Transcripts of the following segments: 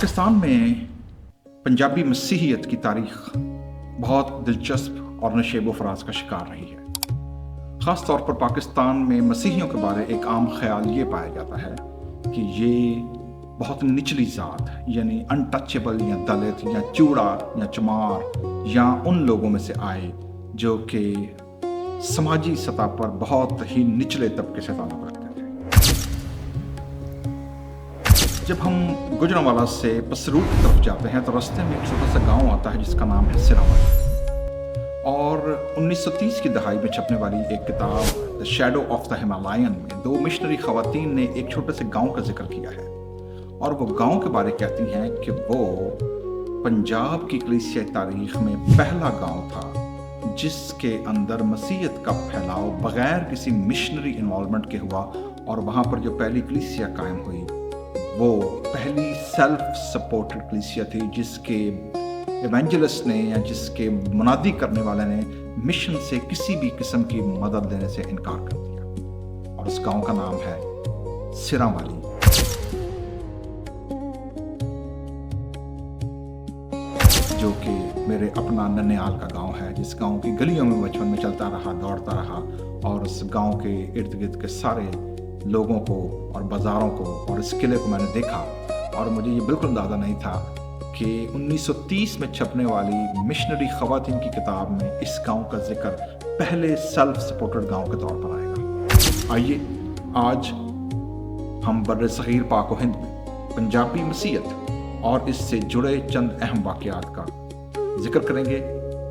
पाकिस्तान में पंजाबी मसीहियत की तारीख बहुत दिलचस्प और नशेब व फराज का शिकार रही है। ख़ास तौर पर पाकिस्तान में मसीहियों के बारे एक आम ख्याल ये पाया जाता है कि ये बहुत निचली ज़ात यानी अनटचेबल या दलित या चूड़ा या चमार या उन लोगों में से आए जो कि समाजी सतह पर बहुत ही निचले तबके से ताल्लुक़ रखते थे। जब हम गुजरांवाला से पसरूर की तरफ जाते हैं तो रास्ते में एक छोटा सा गांव आता है जिसका नाम है सिरावाली। और 1930 की दहाई में छपने वाली एक किताब the shadow of the Himalayan में दो मिशनरी खवातीन ने एक छोटे से गांव का जिक्र किया है और वो गांव के बारे कहती हैं कि वो पंजाब की कलीसियाई तारीख में पहला गांव था जिसके अंदर मसीहत का फैलाव बगैर किसी मिशनरी इन्वॉल्वमेंट के हुआ। और वहाँ पर जो पहली कलीसिया कायम हुई वो पहली सेल्फ सपोर्टेड कलीसिया थी जिसके इवेंजलिस्ट ने या जिसके मुनादी करने वाले ने मिशन से किसी भी किस्म की मदद देने से इनकार कर दिया। और उस गांव का नाम है सिरावाली। जो कि मेरे अपना नन्याल का गांव है, जिस गांव की गलियों में बचपन में चलता रहा, दौड़ता रहा और उस गांव के इर्द गिर्द के सारे लोगों को और बाज़ारों को और इस किले को मैंने देखा। और मुझे ये बिल्कुल अंदाज़ा नहीं था कि 1930 में छपने वाली मिशनरी खवातीन की किताब में इस गांव का जिक्र पहले सेल्फ सपोर्टेड गांव के तौर पर आएगा। आइए आज हम बर्र-ए-सग़ीर पाक व हिंद में पंजाबी मसीहत और इससे जुड़े चंद अहम वाक़यात का जिक्र करेंगे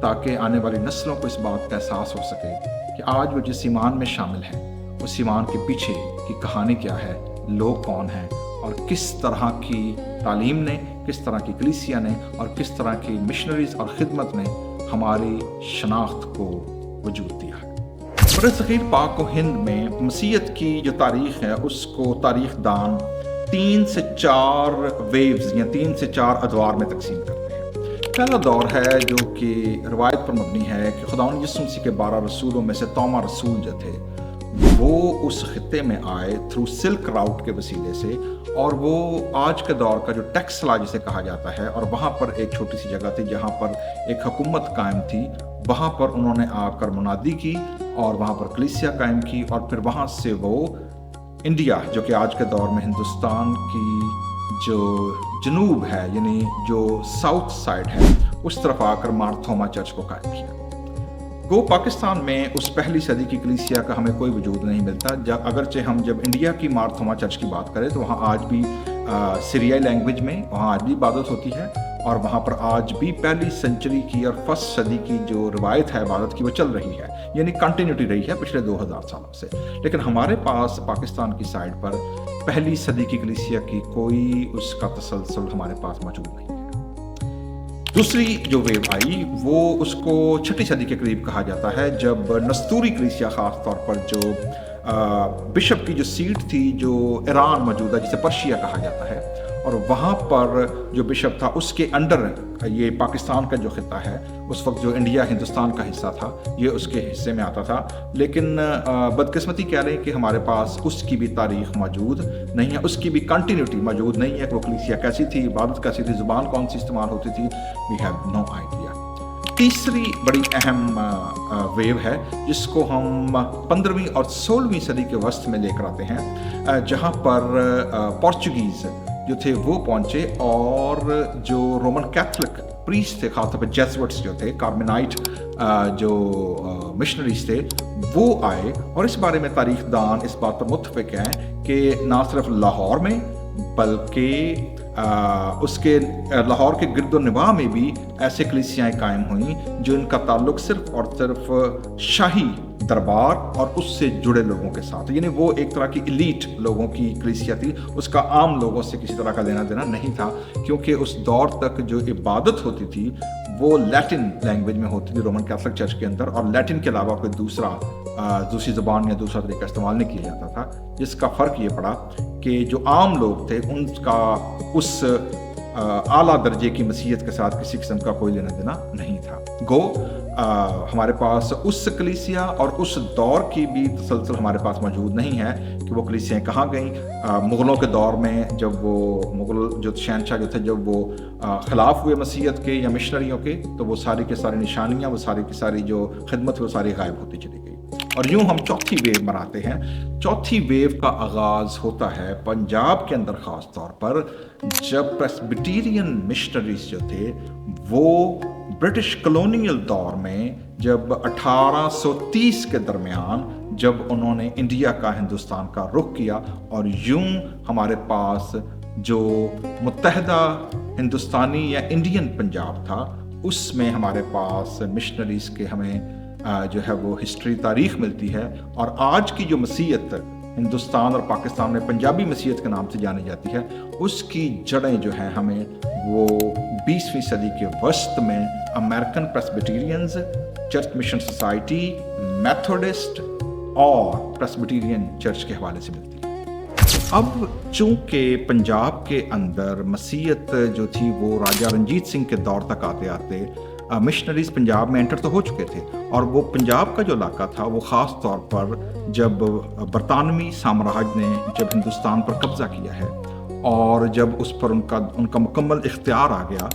ताकि आने वाली नस्लों को इस बात का एहसास हो सके कि आज वो जिस ईमान में शामिल हैं उस ईमान के पीछे की कहानी क्या है, लोग कौन हैं और किस तरह की तालीम ने, किस तरह की कलीसिया ने और किस तरह की मिशनरीज और खिदमत ने हमारी शनाख्त को वजूद दिया है। बर्र-ए-सग़ीर पाक व हिंद में मसीहत की जो तारीख़ है उसको तारीख़ दान 3 से 4 वेव्स या 3 से 4 अदवार में तकसीम करते हैं। पहला दौर है जो कि रवायत पर मबनी है कि खुदावंद यीशु मसीह के 12 रसूलों में से तोमा रसूल जो थे वो उस खित्ते में आए थ्रू सिल्क राउट के वसीले से। और वो आज के दौर का जो टेक्सला जिसे कहा जाता है और वहाँ पर एक छोटी सी जगह थी जहाँ पर एक हुकूमत कायम थी, वहाँ पर उन्होंने आकर मुनादी की और वहाँ पर कलीसिया कायम की। और फिर वहाँ से वो इंडिया जो कि आज के दौर में हिंदुस्तान की जो जनूब है यानी जो साउथ साइड है उस तरफ आकर मार थोमा चर्च को कायम किया। गो पाकिस्तान में उस पहली सदी की कलीसिया का हमें कोई वजूद नहीं मिलता। अगरचे हम जब इंडिया की मार थोमा चर्च की बात करें तो वहाँ आज भी सीरियाई लैंग्वेज में वहाँ आज भी इबादत होती है और वहाँ पर आज भी पहली सेंचुरी की और फर्स्ट सदी की जो रवायत है इबादत की वो चल रही है, यानी कंटिन्यूटी रही है पिछले 2000 सालों से। लेकिन हमारे पास पाकिस्तान की साइड पर पहली सदी की कलीसिया की कोई उसका तसलसल हमारे पास मौजूद नहीं है। दूसरी जो वेव आई वो उसको 6ठी सदी के करीब कहा जाता है जब नस्तूरी कलीसिया ख़ास तौर पर जो बिशप की जो सीट थी जो ईरान मौजूदा जिसे पर्शिया कहा जाता है और वहाँ पर जो बिशप था उसके अंडर ये पाकिस्तान का जो खित्ता है उस वक्त जो इंडिया हिंदुस्तान का हिस्सा था ये उसके हिस्से में आता था। लेकिन बदकिस्मती कह लें कि हमारे पास उसकी भी तारीख मौजूद नहीं है, उसकी भी कंटिन्यूटी मौजूद नहीं है कि वो कलीसिया कैसी थी, इबादत कैसी थी, ज़ुबान कौन सी इस्तेमाल होती थी। We have no idea. तीसरी बड़ी अहम वेव है जिसको हम 15वीं और 16वीं सदी के वस्त में लेकर आते हैं जहाँ पर पोर्चुगीज़ जो थे वो पहुँचे और जो रोमन कैथलिक प्रीस्ट थे खासतौर पर जेसुइट्स जो थे कार्मेनाइट जो मिशनरीज थे वो आए। और इस बारे में तारीख दान इस बात पर मुत्तफिक हैं कि ना सिर्फ लाहौर में बल्कि उसके लाहौर के गिरदोनिवाह में भी ऐसे कलीसियाएँ कायम हुई जो इनका ताल्लुक सिर्फ और सिर्फ शाही दरबार और उससे जुड़े लोगों के साथ, यानी वो एक तरह की एलीट लोगों की कलीसिया थी, उसका आम लोगों से किसी तरह का लेना देना नहीं था क्योंकि उस दौर तक जो इबादत होती थी वो लैटिन लैंग्वेज में होती थी रोमन कैथलिक चर्च के अंदर और लैटिन के अलावा कोई दूसरी ज़बान या दूसरा तरीका इस्तेमाल नहीं किया जाता था। जिसका फ़र्क ये पड़ा कि जो आम लोग थे उनका उस आला दर्जे की मसीहत के साथ किसी किस्म का कोई लेना देना नहीं था। गो ہمارے پاس اس کلیسیا اور اس دور کی بھی تسلسل ہمارے پاس موجود نہیں ہے کہ وہ کلیسیاں کہاں گئیں. مغلوں کے دور میں جب وہ مغل جو شہنشاہ جو تھے جب وہ خلاف ہوئے مسیحیت کے یا مشنریوں کے تو وہ ساری کی ساری نشانیاں وہ ساری کی ساری جو خدمت وہ ساری غائب ہوتی چلی گئی. اور یوں ہم چوتھی ویو مناتے ہیں. چوتھی ویو کا آغاز ہوتا ہے پنجاب کے اندر خاص طور پر جب پریسبیٹیرین مشنریز جو تھے وہ برٹش کلونیل دور میں جب 1830 کے درمیان جب انہوں نے انڈیا کا ہندوستان کا رخ کیا اور یوں ہمارے پاس جو متحدہ ہندوستانی یا انڈین پنجاب تھا اس میں ہمارے پاس مشنریز کے ہمیں جو ہے وہ ہسٹری تاریخ ملتی ہے. اور آج کی جو مسیحیت ہندوستان اور پاکستان میں پنجابی مسیحیت کے نام سے جانی جاتی ہے اس کی جڑیں جو ہیں ہمیں وہ 20ویں صدی کے وسط میں American Presbyterians, church mission society, Methodist اور پریسبیٹیرین چرچ کے حوالے سے ملتی ہے. اب چونکہ پنجاب کے اندر مسیحیت جو تھی وہ راجہ رنجیت سنگھ کے دور تک آتے آتے مشنریز پنجاب میں انٹر تو ہو چکے تھے اور وہ پنجاب کا جو علاقہ تھا وہ خاص طور پر جب برطانوی سامراج نے جب ہندوستان پر قبضہ کیا ہے اور جب اس پر ان کا مکمل اختیار آ گیا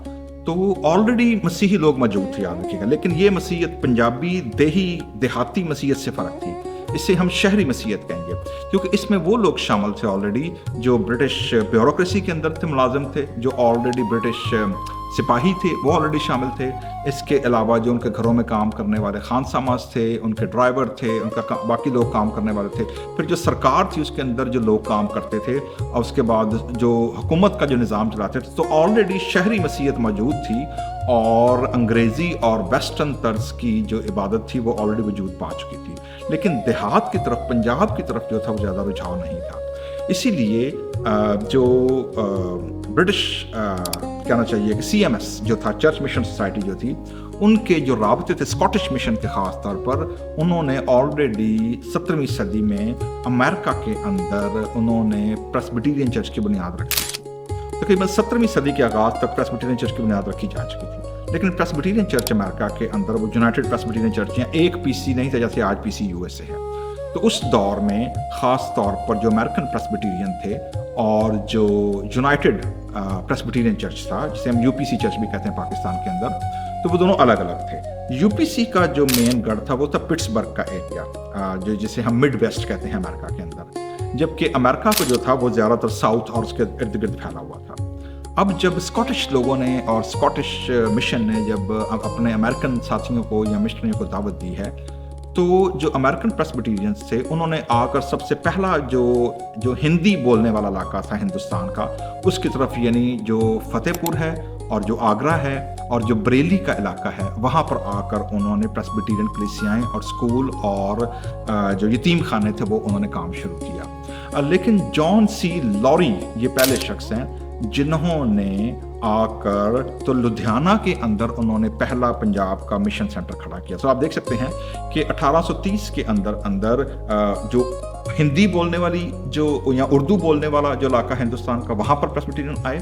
تو آلریڈی مسیحی لوگ موجود تھے یاد رکھیے گا. لیکن یہ مسیحیت پنجابی دیہاتی مسیحیت سے فرق تھی. اسے ہم شہری مسیحیت کہیں گے کیونکہ اس میں وہ لوگ شامل تھے آلریڈی جو برٹش بیوروکریسی کے اندر تھے، ملازم تھے، جو آلریڈی برٹش سپاہی تھے وہ آلریڈی شامل تھے. اس کے علاوہ جو ان کے گھروں میں کام کرنے والے خانساماز تھے، ان کے ڈرائیور تھے، ان کا باقی لوگ کام کرنے والے تھے. پھر جو سرکار تھی اس کے اندر جو لوگ کام کرتے تھے اور اس کے بعد جو حکومت کا جو نظام چلاتے تھے تو آلریڈی شہری مسیحیت موجود تھی اور انگریزی اور ویسٹرن طرز کی جو عبادت تھی وہ آلریڈی وجود پا چکی تھی. لیکن دیہات کی طرف پنجاب کی طرف جو تھا وہ زیادہ رجحان نہیں تھا. اسی لیے جو برٹش کہنا چاہیے کہ CMS جو تھا چرچ مشن سوسائٹی جو تھی ان کے جو رابطے تھے اسکاٹش مشن کے خاص طور پر انہوں نے آلریڈی 17ویں صدی میں امریکہ کے اندر انہوں نے پریسبیٹیرین چرچ کی بنیاد رکھی تھی. تقریباً 17ویں صدی کے آغاز تک پریسبیٹیرین چرچ کی بنیاد رکھی جا چکی تھی. لیکن پریسبیٹیرین چرچ امریکہ کے اندر وہ یونائٹڈ پریسبیٹیرین چرچ ہیں، ایک PC نہیں تھا جیسے آج PC USA ہے. تو اس دور میں خاص طور پر جو امریکن پریسبیٹیرین تھے اور جو یونائٹڈ پریسبیٹیرین چرچ تھا جسے ہم UPC چرچ بھی کہتے ہیں پاکستان کے اندر، تو وہ دونوں الگ الگ تھے. UPC کا جو مین گڑھ تھا وہ تھا پٹسبرگ کا ایریا جو جسے ہم مڈ ویسٹ کہتے ہیں امریکہ کے اندر، جبکہ امریکہ کو جو تھا وہ زیادہ تر ساؤتھ اور اس کے ارد گرد پھیلا ہوا تھا. اب جب اسکاٹش لوگوں نے اور اسکاٹش مشن نے جب اپنے امریکن ساتھیوں کو یا مشنریوں کو دعوت دی ہے تو جو امریکن پریسبیٹیرینز تھے انہوں نے آ کر سب سے پہلا جو ہندی بولنے والا علاقہ تھا ہندوستان کا اس کی طرف یعنی جو فتح پور ہے اور جو آگرہ ہے اور جو بریلی کا علاقہ ہے وہاں پر آ کر انہوں نے پریسبیٹیرین کلیسیائیں اور اسکول اور جو یتیم خانے تھے وہ انہوں نے کام شروع کیا. لیکن جان C. لوری یہ پہلے شخص ہیں جنہوں نے آ کر تو لدھیانہ کے اندر انہوں نے پہلا پنجاب کا مشن سینٹر کھڑا کیا. تو آپ دیکھ سکتے ہیں کہ 1830 کے اندر جو ہندی بولنے والی جو یا اردو بولنے والا جو علاقہ ہندوستان کا وہاں پر پریسبیٹیرین آئے،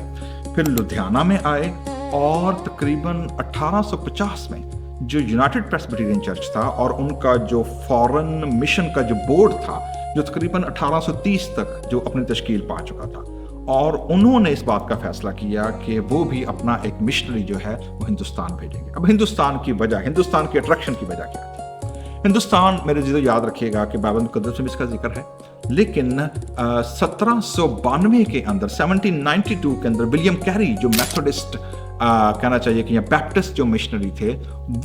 پھر لدھیانہ میں آئے اور تقریباً 1850 میں جو یونائٹڈ پریسبیٹیرین چرچ تھا اور ان کا جو فارن مشن کا جو بورڈ تھا جو تقریباً 1830 تک جو اپنی تشکیل پا چکا تھا اور انہوں نے اس بات کا فیصلہ کیا کہ وہ بھی اپنا ایک مشنری جو ہے وہ ہندوستان بھیجیں گے. اب ہندوستان کی وجہ، ہندوستان کی اٹریکشن کی وجہ کیا تھی؟ ہندوستان میرے عزیزو یاد رکھیے گا کہ بابل مقدس میں اس کا ذکر ہے، لیکن 1792 کے اندر 1792 کے اندر ولیم کیری جو میتھوڈسٹ کہنا چاہیے کہ یا بیپٹسٹ جو مشنری تھے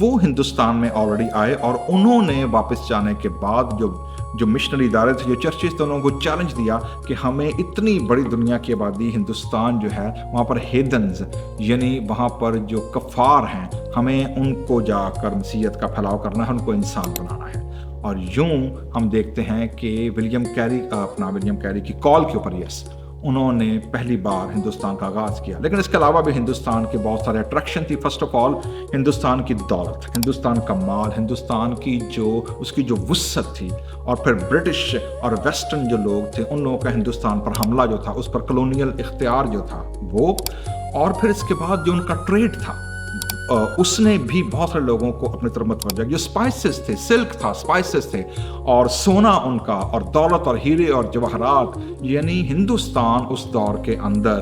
وہ ہندوستان میں آلریڈی آئے اور انہوں نے واپس جانے کے بعد جو مشنری ادارے تھے جو چرچز تھے انہوں کو چیلنج دیا کہ ہمیں اتنی بڑی دنیا کی آبادی ہندوستان جو ہے وہاں پر ہیدنز یعنی وہاں پر جو کفار ہیں ہمیں ان کو جا کر مسیحیت کا پھیلاؤ کرنا ہے، ان کو انسان بنانا ہے. اور یوں ہم دیکھتے ہیں کہ ولیم کیری کی کال کے اوپر انہوں نے پہلی بار ہندوستان کا آغاز کیا. لیکن اس کے علاوہ بھی ہندوستان کے بہت سارے اٹریکشن تھی. فرسٹ آف آل ہندوستان کی دولت، ہندوستان کا مال، ہندوستان کی اس کی جو وسعت تھی، اور پھر برٹش اور ویسٹرن جو لوگ تھے ان لوگوں کا ہندوستان پر حملہ جو تھا، اس پر کلونیل اختیار جو تھا وہ، اور پھر اس کے بعد جو ان کا ٹریڈ تھا उसने भी बहुत सारे लोगों को अपनी तरफ मतवज्जा किया। जो स्पाइसेस थे, सिल्क था, स्पाइसेस थे, और सोना उनका, और दौलत और हीरे और जवाहरात, यानी हिंदुस्तान उस दौर के अंदर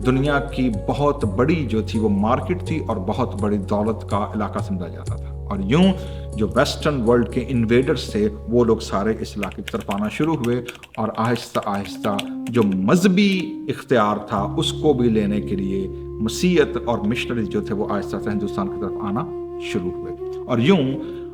दुनिया की बहुत बड़ी जो थी वो मार्केट थी और बहुत बड़ी दौलत का इलाका समझा जाता था। और यूं जो वेस्टर्न वर्ल्ड के इन्वेडर्स थे वो लोग सारे इस इलाके की तरफ आना शुरू हुए, और आहिस्ता आहिस्ता जो मजहबी इख्तियार था उसको भी लेने के लिए मसीहत और मिशनरीज जो थे वो आहिस्ता आहिस्ता हिंदुस्तान की तरफ आना शुरू हुए। और यूं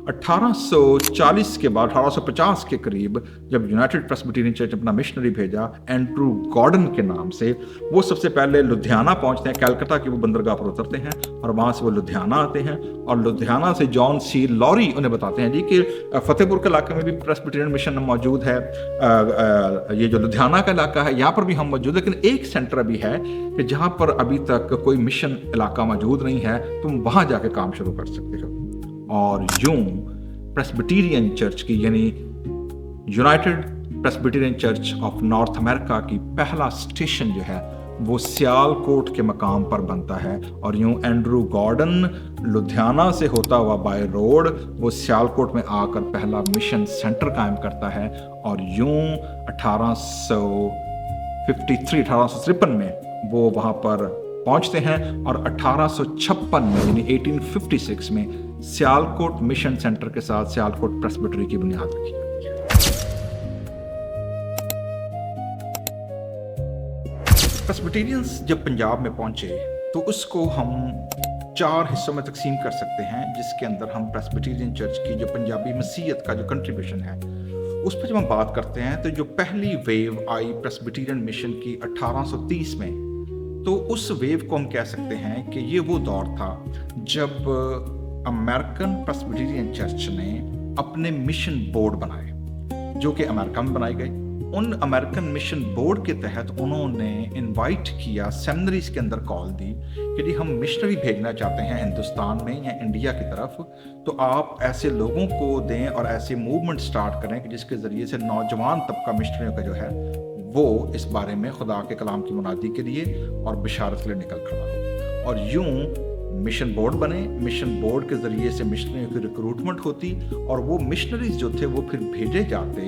1840 के बाद 1850 के करीब जब यूनाइटेड प्रेस्बिटेरियन चर्च अपना मिशनरी भेजा एंड्रू गॉर्डन के नाम से, वो सबसे पहले लुधियाना पहुंचते हैं, कलकत्ता की वो बंदरगाह पर उतरते हैं, और वहां से वो लुधियाना आते हैं, और लुधियाना से जॉन सी लॉरी उन्हें बताते हैं जी कि फतेहपुर के इलाके में भी प्रेस्बिटेरियन मिशन मौजूद है, ये जो लुधियाना का इलाका है यहाँ पर भी हम मौजूद, लेकिन एक सेंटर अभी है कि जहाँ पर अभी तक कोई मिशन इलाका मौजूद नहीं है, तुम वहां जाके काम शुरू कर सकते हो। और यूं प्रेस्बिटेरियन चर्च की यानी United Presbyterian church of north America की पहला स्टेशन जो है वो सियालकोट के मकाम पर बनता है। और यूं एंड्रू गॉर्डन लुधियाना से होता हुआ बाय रोड वो सियालकोट में आकर पहला मिशन सेंटर कायम करता है। और यूं 1853 में वो वहाँ पर पहुँचते हैं, और 1856 में यानी 1856 में सियालकोट मिशन सेंटर के साथ सियालकोट प्रेस्बिटरी की बुनियाद रखी जाती है। प्रेस्बिटेरियंस जब पंजाब में पहुंचे तो उसको हम 4 हिस्सों में तकसीम कर सकते हैं, जिसके अंदर हम प्रेस्बिटेरियन चर्च की जो पंजाबी मसीहत का जो कंट्रीब्यूशन है उस पर जब हम बात करते हैं तो जो पहली वेव आई प्रेस्बिटेरियन मिशन की 1830 में, तो उस वेव को हम कह सकते हैं कि ये वो दौर था जब अमेरिकन प्रेस्बिटेरियन चर्च ने अपने मिशन बोर्ड बनाए जो कि अमेरिका में बनाए गए। उन अमेरिकन मिशन बोर्ड के तहत उन्होंने इनवाइट किया, सेमिनरीज के अंदर कॉल दी कि जी हम मिशनरी भेजना चाहते हैं हिंदुस्तान में या इंडिया की तरफ, तो आप ऐसे लोगों को दें और ऐसे मूवमेंट स्टार्ट करें कि जिसके ज़रिए से नौजवान तबका मिशनरियों का जो है वो इस बारे में खुदा के कलाम की मुनादी के लिए और बिशारत के लिए निकल खड़ा हो। और यूं मिशन बोर्ड बने, मिशन बोर्ड के ज़रिए से मिशनरियों की रिक्रूटमेंट होती, और वो मिशनरीज जो थे वो फिर भेजे जाते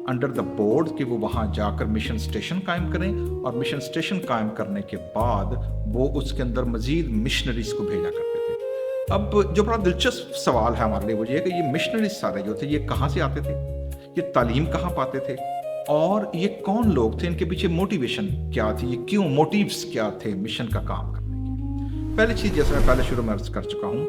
अंडर द बोर्ड कि वो वहाँ जाकर मिशन स्टेशन कायम करें, और मिशन स्टेशन कायम करने के बाद वो उसके अंदर मज़ीद मिशनरीज को भेजा करते थे। अब जो बड़ा दिलचस्प सवाल है हमारे लिए वो ये है कि ये मिशनरीज सारे जो थे ये कहाँ से आते थे, ये तालीम कहाँ पाते थे, और ये कौन लोग थे, इनके पीछे मोटिवेशन क्या थी, ये क्यों, मोटिव्स क्या थे मिशन का काम करने के। पहली चीज़ जैसे मैं पहले शुरू में अर्ज कर चुका हूँ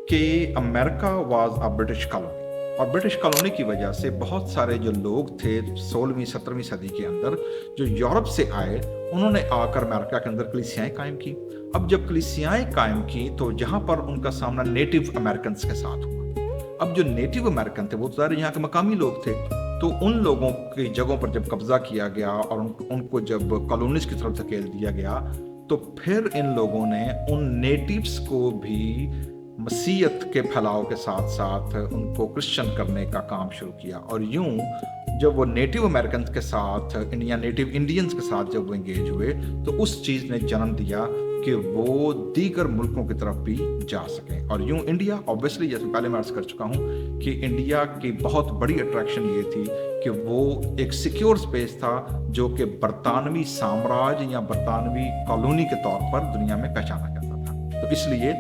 कि America was a British colony, और ब्रिटिश कॉलोनी की वजह से बहुत सारे जो लोग थे 16वीं 17वीं सदी के अंदर जो यूरोप से आए, उन्होंने आकर अमेरिका के अंदर कलीसियाएं कायम की। अब जब कलीसियाएं कायम की तो जहाँ पर उनका सामना नेटिव अमेरिकन के साथ हुआ। अब जो नेटिव अमेरिकन थे वो तो सारे यहाँ के मकामी लोग थे, तो उन लोगों की जगहों पर जब कब्जा किया गया और उनको जब कॉलोनीज की तरफ धकेल दिया गया, तो फिर इन लोगों ने उन नेटिव्स को भी मसीहत के फैलाव के साथ साथ उनको क्रिश्चियन करने का काम शुरू किया। और यूं जब वो नेटिव अमेरिकन के साथ नेटिव इंडियंस के साथ जब वो इंगेज हुए तो उस चीज़ ने जन्म दिया कि वो दीगर मुल्कों की तरफ भी जा सकें। और यूं इंडिया ऑब्वियसली जैसे पहले मैं अर्ज कर चुका हूँ कि इंडिया की बहुत बड़ी अट्रैक्शन ये थी कि वो एक सिक्योर स्पेस था जो कि बरतानवी साम्राज्य या बरतानवी कॉलोनी के तौर पर दुनिया में पहचाना जाता था। तो इसलिए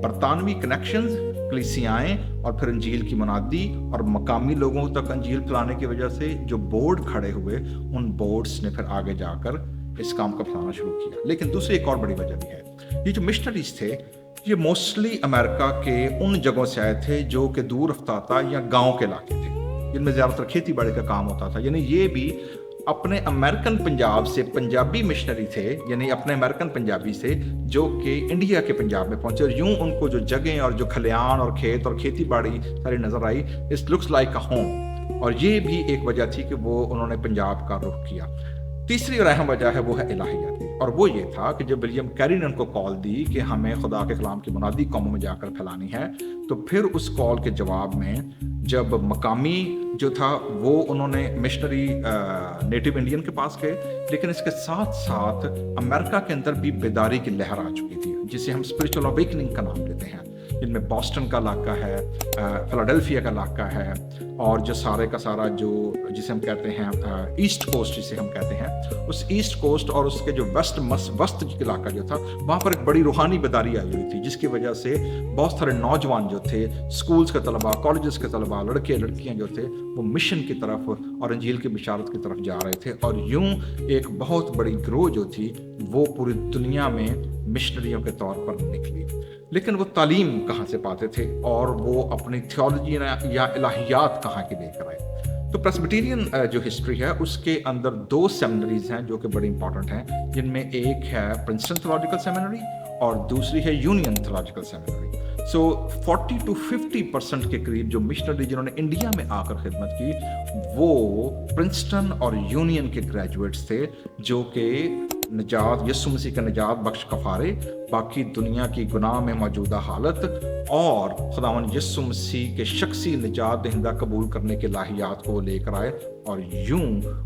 बरतानवी कनेक्शंस, कलीसियाएं और फिर अंजील की मुनादी और मकामी लोगों तक अंजील फैलाने की वजह से जो बोर्ड खड़े हुए, उन बोर्ड्स ने फिर आगे जाकर इस काम को फैलाना शुरू किया। लेकिन दूसरी एक और बड़ी वजह भी है, ये जो मिशनरीज थे ये मोस्टली अमेरिका के उन जगहों से आए थे जो कि दूर अफ्ताता या गांव के इलाके थे जिनमें ज़्यादातर खेती बाड़ी का काम होता था। यानी ये भी अपने अमेरिकन पंजाब से पंजाबी मिशनरी थे, यानी अपने अमेरिकन पंजाबी से जो कि इंडिया के पंजाब में पहुंचे, और यूं उनको जो जगहें और जो खलियान और खेत और खेती बाड़ी सारी नजर आई, इस लुक्स लाइक अ होम। और ये भी एक वजह थी कि वो उन्होंने पंजाब का रुख किया। तीसरी और अहम वजह है वो है इलाहियाती, और वो ये था कि जब विलियम कैरी ने उनको कॉल दी कि हमें खुदा के कलाम की मुनादी कौमों में जाकर फैलानी है, तो फिर उस कॉल के जवाब में जब मकामी जो था वो उन्होंने मिशनरी नेटिव इंडियन के पास गए, लेकिन इसके साथ साथ अमेरिका के अंदर भी बेदारी की लहर आ चुकी थी जिसे हम स्पिरिचुअल अवेकनिंग का नाम देते हैं। جن میں بoston کا علاقہ ہے, فلاڈیلفیا کا علاقہ ہے, اور جو سارے کا سارا جو جسے ہم کہتے ہیں ایسٹ کوسٹ جسے ہم کہتے ہیں, اس ایسٹ کوسٹ اور اس کے جو وسط علاقہ جو تھا, وہاں پر ایک بڑی روحانی بیداری آئی ہوئی تھی, جس کی وجہ سے بہت سارے نوجوان جو تھے, اسکولز کے طلباء, کالجز کے طلباء, لڑکے لڑکیاں جو تھے, وہ مشن کی طرف اور انجیل کی بشارت کی طرف جا رہے تھے, اور یوں ایک بہت بڑی گروہ جو تھی وہ پوری دنیا میں مشنریوں کے طور پر نکلی. لیکن وہ تعلیم کہاں سے پاتے تھے, اور وہ اپنی تھیولوجی یا الہیات کہاں کی لے کر آئے؟ تو پریسبیٹیرین جو ہسٹری ہے اس کے اندر 2 سیمنریز ہیں جو کہ بڑی امپورٹنٹ ہیں, جن میں ایک ہے پرنسٹن تھیولوجیکل سیمنری اور دوسری ہے union theological seminary. So 40 to 50% کے قریب جو مشنری جنہوں نے انڈیا میں آ کر خدمت کی, وہ پرنسٹن اور یونین کے گریجویٹس تھے, جو کہ نجات, یسوع مسیح کا نجات بخش کفارے, باقی دنیا کی گناہ میں موجودہ حالت اور خداوند یسوع مسیح کے شخصی نجات دہندہ قبول کرنے کے الہیات کو لے کر آئے, اور یوں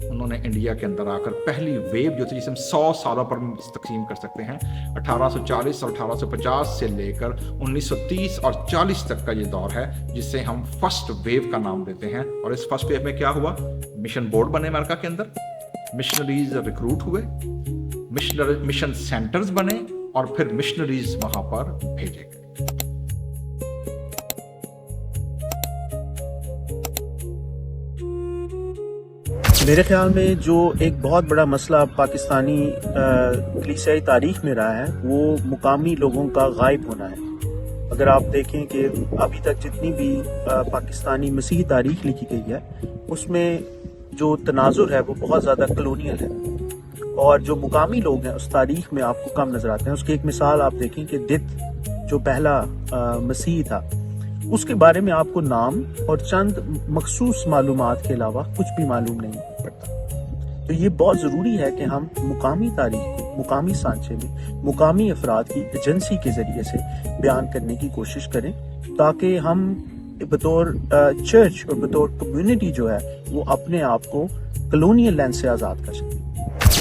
انہوں نے انڈیا کے اندر آ کر پہلی ویو جو تھی, جسے ہم 100 سالوں پر تقسیم کر سکتے ہیں, 1840 اور 1850 سے لے کر 1930 اور 40 تک کا یہ دور ہے, جسے ہم فرسٹ ویو کا نام دیتے ہیں. اور اس فرسٹ ویو میں کیا ہوا؟ مشن بورڈ بنے امریکہ کے اندر, مشنریز ریکروٹ ہوئے, مشن سینٹرز بنے, اور پھر مشنریز وہاں پر بھیجے گئے. میرے خیال میں جو ایک بہت بڑا مسئلہ پاکستانی کلیسائی تاریخ میں رہا ہے وہ مقامی لوگوں کا غائب ہونا ہے. اگر آپ دیکھیں کہ ابھی تک جتنی بھی پاکستانی مسیحی تاریخ لکھی گئی ہے اس میں جو تناظر ہے وہ بہت زیادہ کلونیل ہے, اور جو مقامی لوگ ہیں اس تاریخ میں آپ کو کم نظر آتے ہیں. اس کی ایک مثال آپ دیکھیں کہ دت جو پہلا مسیحی تھا, اس کے بارے میں آپ کو نام اور چند مخصوص معلومات کے علاوہ کچھ بھی معلوم نہیں پڑتا. تو یہ بہت ضروری ہے کہ ہم مقامی تاریخ کو مقامی سانچے میں مقامی افراد کی ایجنسی کے ذریعے سے بیان کرنے کی کوشش کریں, تاکہ ہم بطور چرچ اور بطور کمیونٹی جو ہے وہ اپنے آپ کو کلونیل لینس سے آزاد کر سکیں.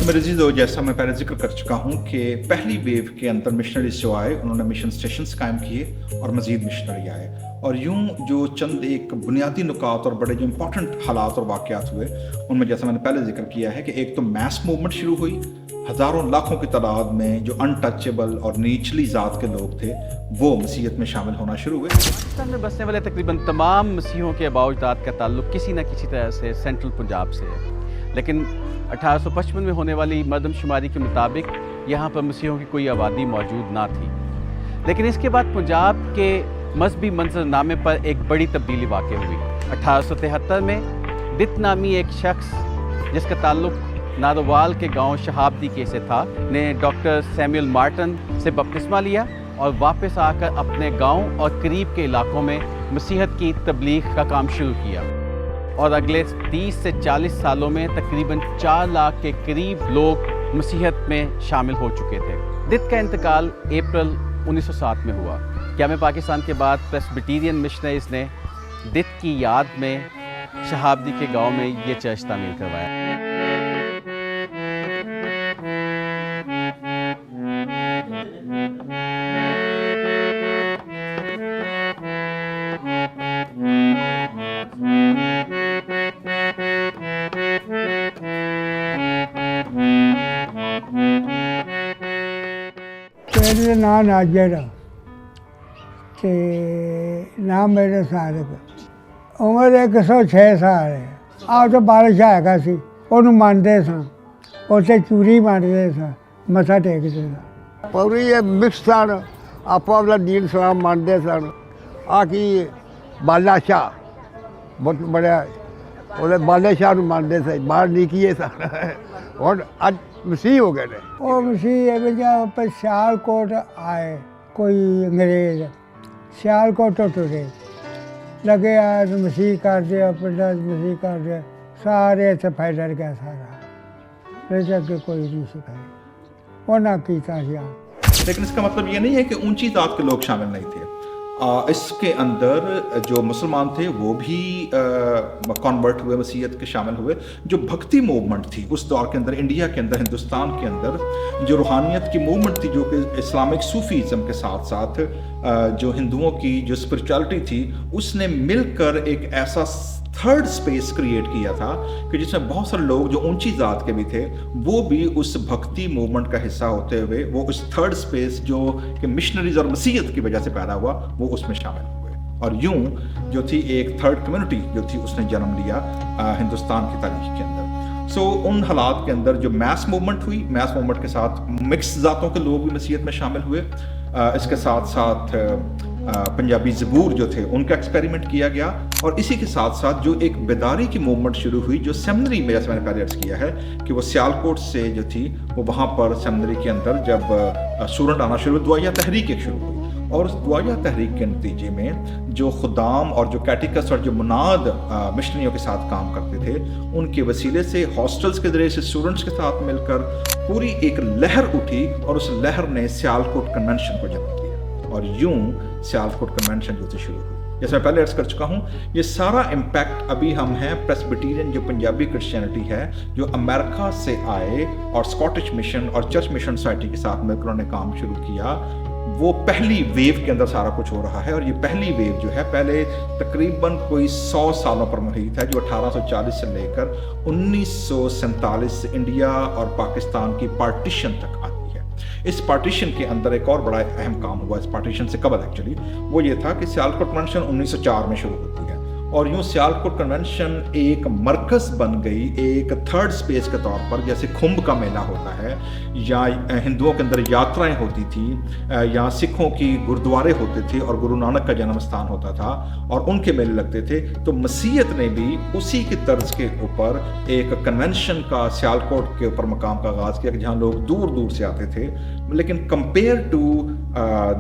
میرے عزیزو, جیسا میں پہلے ذکر کر چکا ہوں کہ پہلی ویو کے اندر مشنریز جو آئے, انہوں نے مشن اسٹیشنز قائم کیے اور مزید مشنری آئے, اور یوں جو چند ایک بنیادی نکات اور بڑے جو امپورٹنٹ حالات اور واقعات ہوئے, ان میں جیسا میں نے پہلے ذکر کیا ہے کہ ایک تو میس موومنٹ شروع ہوئی, ہزاروں لاکھوں کی تعداد میں جو انٹچیبل اور نیچلی ذات کے لوگ تھے وہ مسیحیت میں شامل ہونا شروع ہوئے. پاکستان میں بسنے والے تقریباً تمام مسیحیوں کے آباء و اجداد کا تعلق کسی نہ کسی طرح سے سینٹرل پنجاب سے ہے, لیکن 1855 میں ہونے والی مردم شماری کے مطابق یہاں پر مسیحیوں کی کوئی آبادی موجود نہ تھی. لیکن اس کے بعد پنجاب کے مذہبی منظرنامے پر ایک بڑی تبدیلی واقع ہوئی. 1873 میں دت نامی ایک شخص جس کا تعلق ناروال کے گاؤں شہابدی کے سے تھا نے ڈاکٹر سیمیول مارٹن سے بپتسمہ لیا اور واپس آ کر اپنے گاؤں اور قریب کے علاقوں میں مسیحیت کی تبلیغ کا کام شروع کیا, اور اگلے 30 سے 40 سالوں میں تقریباً 4 لاکھ کے قریب لوگ مسیحیت میں شامل ہو چکے تھے. دت کا انتقال اپریل 1907 میں ہوا. قیام پاکستان کے بعد پریسبیٹیرین مشنریز نے دت کی یاد میں شہابدی کے گاؤں میں یہ چرچ تعمیر کروایا. मेरा नाम नाजर आ ते नाम मेरे सारक, उम्र 106 साल है. आप तो बादशाह हैगा सी, ਉਹਨੂੰ ਮੰਨਦੇ ਸਾਂ, ਉੱਥੇ ਚੂਰੀ ਮੰਨਦੇ ਸਾਂ, ਮੱਥਾ ਟੇਕਦੇ ਸਾਂ. ਪੌੜੀ ਇਹ ਮਿਕਸ ਸਨ, ਆਪੋ ਆਪਣਾ ਦੀਨ ਇਸਲਾਮ ਮੰਨਦੇ ਸਨ. ਆ ਕੀ ਬਾਦਸ਼ਾਹ ਬਹੁਤ ਬੜਿਆ, ਉਹਦੇ ਬਾਦਸ਼ਾਹ ਨੂੰ ਮੰਨਦੇ ਸੀ, ਬਾਹਰ ਨਿਕੀਏ ਸਨ. ਹੁਣ ਅੱਜ ਮਸੀਹ ਹੋ ਗਏ ਨੇ. ਉਹ ਮਸੀਹ ਇਹ ਵਜ੍ਹਾ ਸਿਆਲਕੋਟ ਆਏ ਕੋਈ ਅੰਗਰੇਜ਼, ਸਿਆਲਕੋਟ ਤੋਂ ਤੁਰੇ ਲੱਗੇ ਆ ਮਸੀਹ ਕਰਦੇ ਆ, ਪਿੰਡਾਂ 'ਚ ਮਸੀਹ ਕਰਦੇ ਆ, ਸਾਰੇ ਇੱਥੇ ਫੈਲ ਗਿਆ ਸਾਰਾ. ਫਿਰ ਅੱਗੇ ਕੋਈ ਨਹੀਂ ਸਿਖਾਈ ਉਹਨਾਂ ਕੀਤਾ ਸੀ. لیکن اس کا مطلب یہ نہیں ہے کہ اونچی ذات کے لوگ شامل نہیں تھے. اس کے اندر جو مسلمان تھے وہ بھی کنورٹ ہوئے، مسیحیت کے شامل ہوئے. جو بھکتی موومنٹ تھی اس دور کے اندر، انڈیا کے اندر، ہندوستان کے اندر جو روحانیت کی موومنٹ تھی، جو کہ اسلامک صوفیزم کے ساتھ ساتھ جو ہندوؤں کی جو اسپرچویلٹی تھی، اس نے مل کر ایک ایسا تھرڈ سپیس کریٹ کیا تھا کہ جس میں بہت سارے لوگ جو اونچی ذات کے بھی تھے وہ بھی اس بھکتی موومنٹ کا حصہ ہوتے ہوئے وہ اس تھرڈ سپیس جو کہ مشنریز اور مسیحیت کی وجہ سے پیدا ہوا وہ اس میں شامل ہوئے. اور یوں جو تھی ایک تھرڈ کمیونٹی جو تھی اس نے جنم لیا ہندوستان کی تاریخ کے اندر. سو ان حالات کے اندر جو میس موومنٹ ہوئی، میس موومنٹ کے ساتھ مکس ذاتوں کے لوگ بھی مسیحیت میں شامل ہوئے. اس کے ساتھ ساتھ پنجابی زبور جو تھے ان کا ایکسپیریمنٹ کیا گیا. اور اسی کے ساتھ ساتھ جو ایک بیداری کی موومنٹ شروع ہوئی جو سیمنری میں، جیسے میں نے پہلے عرض کیا ہے کہ وہ سیالکوٹ سے جو تھی وہ وہاں پر سیمنری کے اندر جب اسٹوڈنٹ آنا شروع، دعائیہ تحریک ایک شروع ہوئی. اور اس دعائیہ تحریک کے نتیجے میں جو خدام اور جو کیٹیکس اور جو مناد مشنریوں کے ساتھ کام کرتے تھے ان کے وسیلے سے ہاسٹلز کے ذریعے سے اسٹوڈنٹس کے ساتھ مل کر پوری ایک لہر اٹھی اور اس لہر نے سیالکوٹ کنونشن کو جنم دیا. اور یوں سیالکوٹ کنونشن جو تھی شروع ہوئی. جیسے میں پہلے عرض کر چکا ہوں، یہ سارا امپیکٹ ابھی ہم ہیں پریسبیٹیرین جو پنجابی کرسچینٹی ہے جو امریکہ سے آئے اور اسکاٹش مشن اور چرچ مشن سوسائٹی کے ساتھ مل کر انہوں نے کام شروع کیا، وہ پہلی ویو کے اندر سارا کچھ ہو رہا ہے. اور یہ پہلی ویو جو ہے پہلے تقریباً کوئی 100 سالوں پر محیط ہے، جو 1840 سے لے کر 1947 انڈیا اور پاکستان کی پارٹیشن تک آتی ہے. اس پارٹیشن کے اندر ایک اور بڑا اہم کام ہوا اس پارٹیشن سے قبل ایکچولی، وہ یہ تھا کہ سیالکوٹ کنونشن 1904 میں شروع ہوتی ہے. اور یوں سیالکوٹ کنونشن ایک مرکز بن گئی ایک تھرڈ سپیس کے طور پر، جیسے کھمب کا میلہ ہوتا ہے یا ہندوؤں کے اندر یاترائیں ہوتی تھیں یا سکھوں کی گردوارے ہوتے تھے اور گرو نانک کا جنم استھان ہوتا تھا اور ان کے میلے لگتے تھے. تو مسیحیت نے بھی اسی کی طرز کے اوپر ایک کنونشن کا سیالکوٹ کے اوپر مقام کا آغاز کیا کہ جہاں لوگ دور دور سے آتے تھے. لیکن کمپیئر ٹو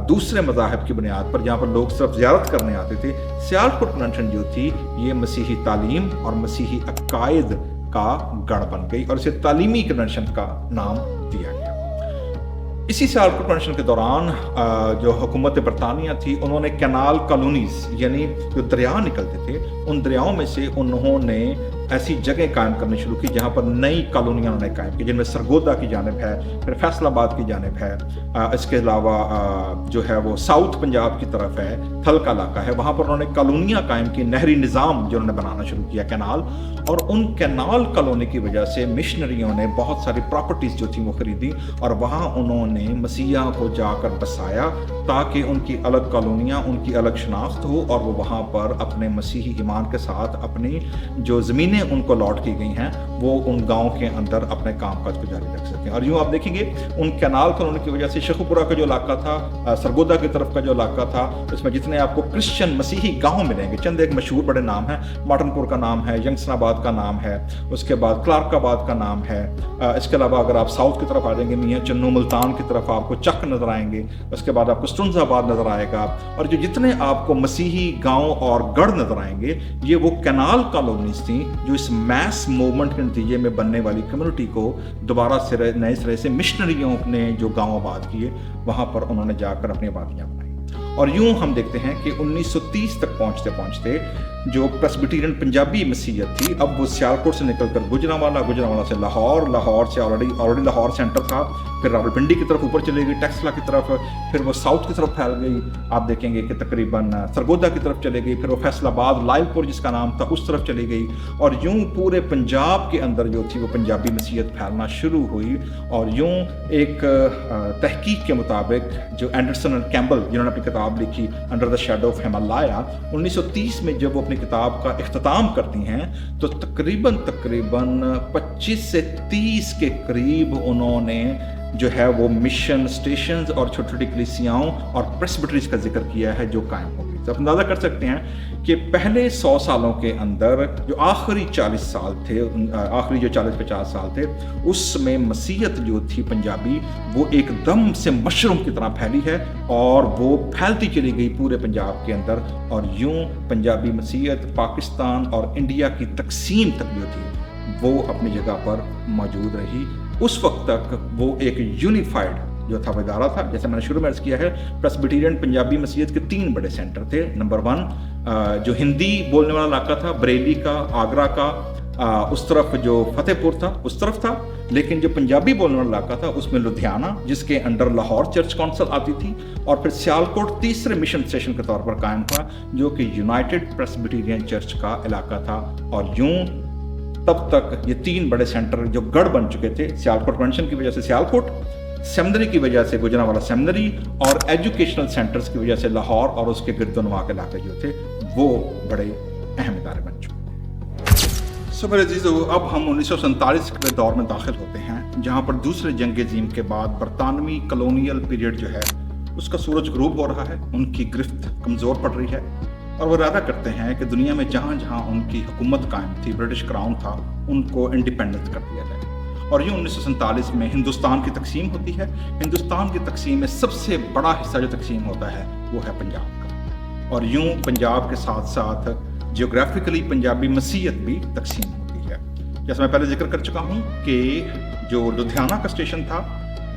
دوسرے مذاہب کی بنیاد پر جہاں پر لوگ صرف زیارت کرنے آتے تھے، سیالکوٹ کنونشن جو تھی یہ مسیحی تعلیم اور مسیحی عقائد کا گڑھ بن گئی اور اسے تعلیمی کنونشن کا نام دیا گیا. اسی سیالکوٹ کنونشن کے دوران جو حکومت برطانیہ تھی انہوں نے کینال کالونیز یعنی جو دریا نکلتے تھے ان دریاؤں میں سے انہوں نے ایسی جگہ قائم کرنی شروع کی جہاں پر نئی کالونیاں انہوں نے قائم کی، جن میں سرگودا کی جانب ہے، پھر فیصل آباد کی جانب ہے. اس کے علاوہ جو ہے وہ ساؤتھ پنجاب کی طرف ہے، تھل کا علاقہ ہے، وہاں پر انہوں نے کالونیاں قائم کی، نہری نظام جو انہوں نے بنانا شروع کیا کینال. اور ان کینال کالونی کی وجہ سے مشنریوں نے بہت ساری پراپرٹیز جو تھیں وہ خریدی اور وہاں انہوں نے مسیحیوں کو جا کر بسایا تاکہ ان کی الگ کالونیاں، ان کی الگ شناخت ہو اور وہ وہاں پر اپنے مسیحی ایمان کے ساتھ اپنی جو زمینیں ان کو لاٹ کی گئی ہیں وہ ان گاؤں کے اندر اپنے کام کاج کو جاری رکھ سکیں. اور یوں آپ دیکھیں گے ان کینال کالونی کی وجہ سے شیخوپورہ کا جو علاقہ تھا، سرگودا کی طرف کا جو علاقہ تھا، اس میں جتنے آپ کو کرسچن مسیحی گاؤں ملیں گے، چند ایک مشہور بڑے نام ہیں، مارٹن پور کا نام ہے، ینگسٹن آباد کا نام ہے، اس کے بعد کلارک آباد کا نام ہے. اس کے علاوہ اگر آپ ساؤتھ کی طرف آ جائیں گے، میاں چنو ملتان کی طرف آپ کو چک نظر آئیں گے، اس کے بعد آپ کو سٹنز آباد نظر آئے گا. اور جو جتنے آپ کو مسیحی گاؤں اور گڑھ نظر آئیں گے یہ وہ کینال کالونیز تھیں جو اس میس موومنٹ کے نتیجے میں بننے والی کمیونٹی کو دوبارہ نئے سرے سے مشنریوں نے جو گاؤں آباد کیے وہاں پر انہوں نے جا کر اپنی آبادیاں بنائی. اور یوں ہم دیکھتے ہیں کہ 1930 تک پہنچتے پہنچتے جو پریسبیٹیرین پنجابی مسیحیت تھی اب وہ سیالکوٹ سے نکل کر گجرانوالا سے لاہور سے آلریڈی لاہور سینٹر تھا، پھر راولپنڈی کی طرف اوپر چلے گئی، ٹیکسلا کی طرف، پھر وہ ساؤتھ کی طرف پھیل گئی. آپ دیکھیں گے کہ تقریباً سرگودا کی طرف چلے گئی، پھر وہ فیصل آباد لائل پور جس کا نام تھا اس طرف چلی گئی. اور یوں پورے پنجاب کے اندر جو تھی وہ پنجابی مسیحیت پھیلنا شروع ہوئی. اور یوں ایک تحقیق کے مطابق جو اینڈرسن اور کیمبل جنہوں نے اپنی کتاب لکھی under the shadow of Himalaya 1930 میں جب وہ اپنی کتاب کا اختتام کرتی ہیں تو تقریباً 25 سے 30 کے قریب انہوں نے جو ہے وہ مشن سٹیشنز اور چھوٹی چھوٹی کلیسیاؤں اور پریسبیٹریز کا ذکر کیا ہے جو قائم ہو گئی. تو آپ اندازہ کر سکتے ہیں کہ پہلے 100 سالوں کے اندر جو آخری 40 سال تھے، آخری جو 40-50 سال تھے، اس میں مسیحیت جو تھی پنجابی وہ ایک دم سے مشروم کی طرح پھیلی ہے اور وہ پھیلتی چلی گئی پورے پنجاب کے اندر. اور یوں پنجابی مسیحیت پاکستان اور انڈیا کی تقسیم تک جو تھی وہ اپنی جگہ پر موجود رہی. اس وقت تک وہ ایک یونیفائڈ जो था वो इदारा था। जैसे मैंने शुरू में अर्ज़ किया है, प्रेस्बिटेरियन पंजाबी मसीहत के 3 बड़े सेंटर थे। नंबर 1 जो हिंदी बोलने वाला इलाका था, बरेली का, आगरा का, उस तरफ जो फतेहपुर था उस तरफ था। लेकिन जो पंजाबी बोलने वाला इलाका था उसमें लुधियाना, जिसके अंडर लाहौर चर्च काउंसिल आती थी, और फिर सियालकोट तीसरे मिशन स्टेशन के तौर पर कायम था, जो कि यूनाइटेड प्रेस्बिटेरियन चर्च का इलाका था। और यूं तब तक ये 3 बड़े सेंटर जो गढ़ बन चुके थे, सियालकोट कन्वेंशन की वजह से सियालकोट, सेमिनरी की वजह से गुजरांवाला सेमिनरी, और एजुकेशनल सेंटर्स की वजह से लाहौर और उसके गिरदोनवा के इलाके जो थे वो बड़े अहम इदारे बन चुके। सो मेरे अजीज़ों, अब हम 1947 के दौर में दाखिल होते हैं, जहाँ पर दूसरे जंग अज़ीम के बाद बरतानवी कलोनियल पीरियड जो है उसका सूरज गुरूब हो रहा है, उनकी गिरफ्त कमज़ोर पड़ रही है, और वो इरादा करते हैं कि दुनिया में जहाँ जहाँ उनकी हुकूमत कायम थी, ब्रिटिश क्राउन था, उनको इंडिपेंडेंट कर दिया जाए। और यूँ 1947 में हिंदुस्तान की तकसीम होती है। हिंदुस्तान की तकसीम में सबसे बड़ा हिस्सा जो तकसीम होता है वो है पंजाब का, और यूँ पंजाब के साथ साथ जियोग्राफिकली पंजाबी मसीहत भी तकसीम होती है। जैसे मैं पहले जिक्र कर चुका हूँ कि जो लुधियाना का स्टेशन था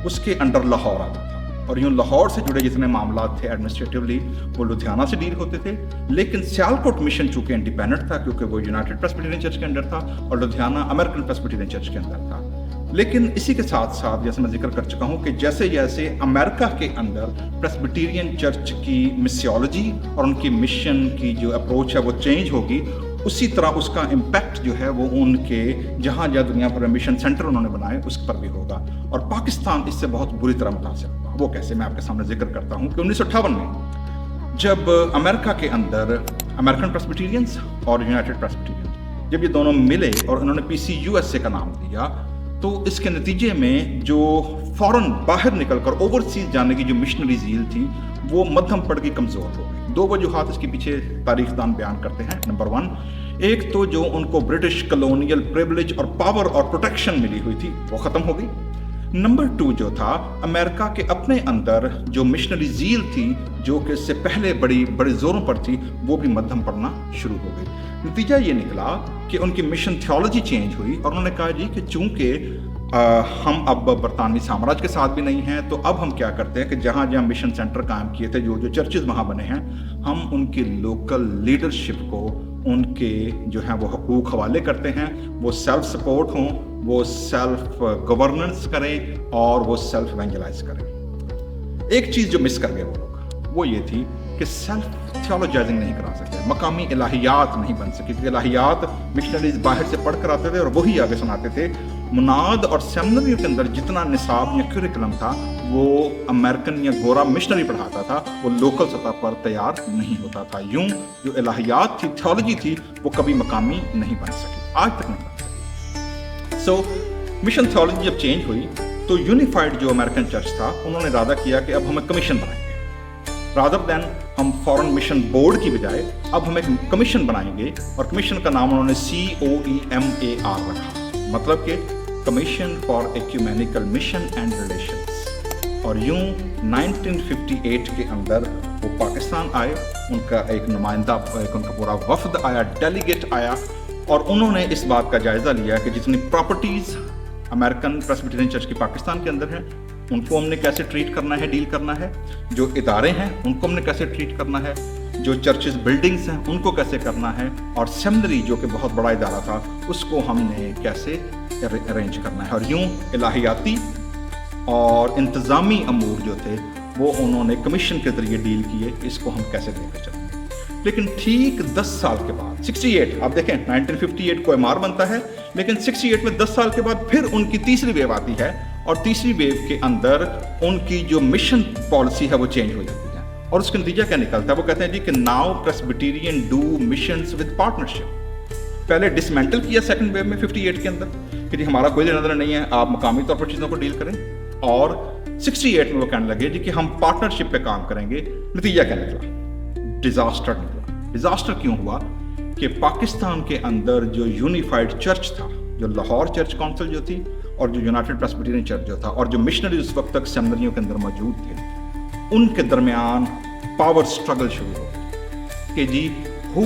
उसके अंडर लाहौर आता था, और यूँ लाहौर से जुड़े जितने मामला थे एडमिनिस्ट्रेटिवली वो लुधियाना से डील होते थे। लेकिन सियालकोट मिशन चूँकि इंडिपेंडेंट था, क्योंकि वो यूनाइटेड प्रेस्बिटेरियन चर्च के अंडर था, और लुधियाना अमेरिकन प्रेस्बिटेरियन चर्च के अंदर था। लेकिन इसी के साथ साथ जैसे मैं जिक्र कर चुका हूँ कि जैसे जैसे अमेरिका के अंदर प्रेस्बिटेरियन चर्च की मिसियोलॉजी और उनकी मिशन की जो अप्रोच है वो चेंज होगी, उसी तरह उसका इम्पैक्ट जो है वो उनके जहाँ जहाँ दुनिया भर में मिशन सेंटर उन्होंने बनाए उस पर भी होगा। और पाकिस्तान इससे बहुत बुरी तरह मुतासिर हुआ। वो कैसे, मैं आपके सामने जिक्र करता हूँ कि 1958 में जब अमेरिका के अंदर अमेरिकन प्रेस्बिटेरियंस और यूनाइटेड प्रेस्बिटेरियंस जब ये दोनों मिले और उन्होंने PCUSA का नाम दिया, तो इसके नतीजे में जो फौरन बाहर निकलकर ओवरसीज जाने की जो मिशनरी झील थी वो मध्यम पड़ गई, कमज़ोर हो गई। 2 वजूहात इसके पीछे तारीखदान बयान करते हैं। नंबर 1, एक तो जो उनको ब्रिटिश कलोनियल प्रिविलेज और पावर और प्रोटेक्शन मिली हुई थी वो ख़त्म हो गई। नंबर 2 जो था, अमेरिका के अपने अंदर जो मिशनरी झील थी जो कि इससे पहले बड़े ज़ोरों पर थी, वो भी मध्यम पड़ना शुरू हो गई। नतीजा ये निकला कि उनकी मिशन थियोलॉजी चेंज हुई, और उन्होंने कहा जी कि चूंकि हम अब बरतानवी साम्राज्य के साथ भी नहीं हैं, तो अब हम क्या करते हैं कि जहाँ जहाँ मिशन सेंटर कायम किए थे, जो जो चर्चेज वहाँ बने हैं, हम उनकी लोकल लीडरशिप को उनके जो हैं वो हकूक़ हवाले करते हैं, वो सेल्फ सपोर्ट हों, वो सेल्फ गवर्नेंस करें और वो सेल्फ इवेंजलाइज करें। एक चीज़ जो मिस कर गए वो लोग, वो ये थी कि सेल्फ थियोलॉजाइजिंग नहीं करा सकते, मकामी इलाहियात नहीं बन सकी, क्योंकि इलाहियात मिशनरीज बाहर से पढ़ कर आते थे और वही आगे सुनाते थे। मुनाद और सेमिनरी के अंदर जितना निसाब या करिकुलम था वो अमेरिकन या गोरा मिशनरी पढ़ाता था, वो लोकल सतह पर तैयार नहीं होता था। यूं जो इलाहियात थी, थियोलॉजी थी, वो कभी मकामी नहीं बन सकी, आज तक नहीं बन सकी। सो मिशन थियोलॉजी जब चेंज हुई तो यूनिफाइड जो अमेरिकन चर्च था उन्होंने इरादा किया कि अब हम एक कमीशन बनाएंगे, रादर देन हम फॉरेन मिशन बोर्ड की बजाय अब हम एक कमीशन बनाएंगे, और कमीशन का नाम उन्होंने COEMAR रखा, मतलब कि commission for ecumenical mission and relations. और यूं 1958 के अंदर वो पाकिस्तान आए, उनका एक नुमाइंदा, उनका पूरा वफद आया, डेलीगेट आया, और उन्होंने इस बात का जायज़ा लिया कि जितनी प्रॉपर्टीज़ अमेरिकन प्रेस्बिटेरियन चर्च की पाकिस्तान के अंदर हैं उनको हमने कैसे ट्रीट करना है, डील करना है, जो इदारे हैं उनको हमने कैसे ट्रीट करना है, जो चर्चेस बिल्डिंग्स हैं उनको कैसे करना है, और सेमिनरी जो कि बहुत बड़ा इदारा था उसको हमने कैसे अरेंज करना है। और यूं इलाहियाती और इंतज़ामी अमूर जो थे वो उन्होंने कमीशन के ज़रिए डील किए, इसको हम कैसे लेकर चलेंगे। लेकिन ठीक 10 साल के बाद 68, आप देखें 1958 को MR बनता है, लेकिन 68 में 10 साल के बाद फिर उनकी तीसरी वेव आती है, और तीसरी वेव के अंदर उनकी जो मिशन पॉलिसी है वो चेंज हो जाती है, और उसका नतीजा क्या निकलता है, वो कहते हैं जी कि now Presbyterian do missions with partnership. पहले डिसमेंटल किया सेकंड वेव में 58 के अंदर कि जी हमारा कोई लेना देना नहीं है, आप मकामी तौर पर चीज़ों को डील करें, और 68 में वो कहने लगे जी कि हम पार्टनरशिप पे काम करेंगे। नतीजा क्या निकला, डिजास्टर निकला। डिजास्टर क्यों हुआ कि पाकिस्तान के अंदर जो यूनिफाइड चर्च था, जो लाहौर चर्च काउंसिल जो थी, और जो यूनाइटेड प्रेस्बिटेरियन चर्च जो था, और जो मिशनरी उस वक्त तक सेमिनरियों के अंदर मौजूद थे, उनके दरमियान पावर स्ट्रगल शुरू हो गई कि जी who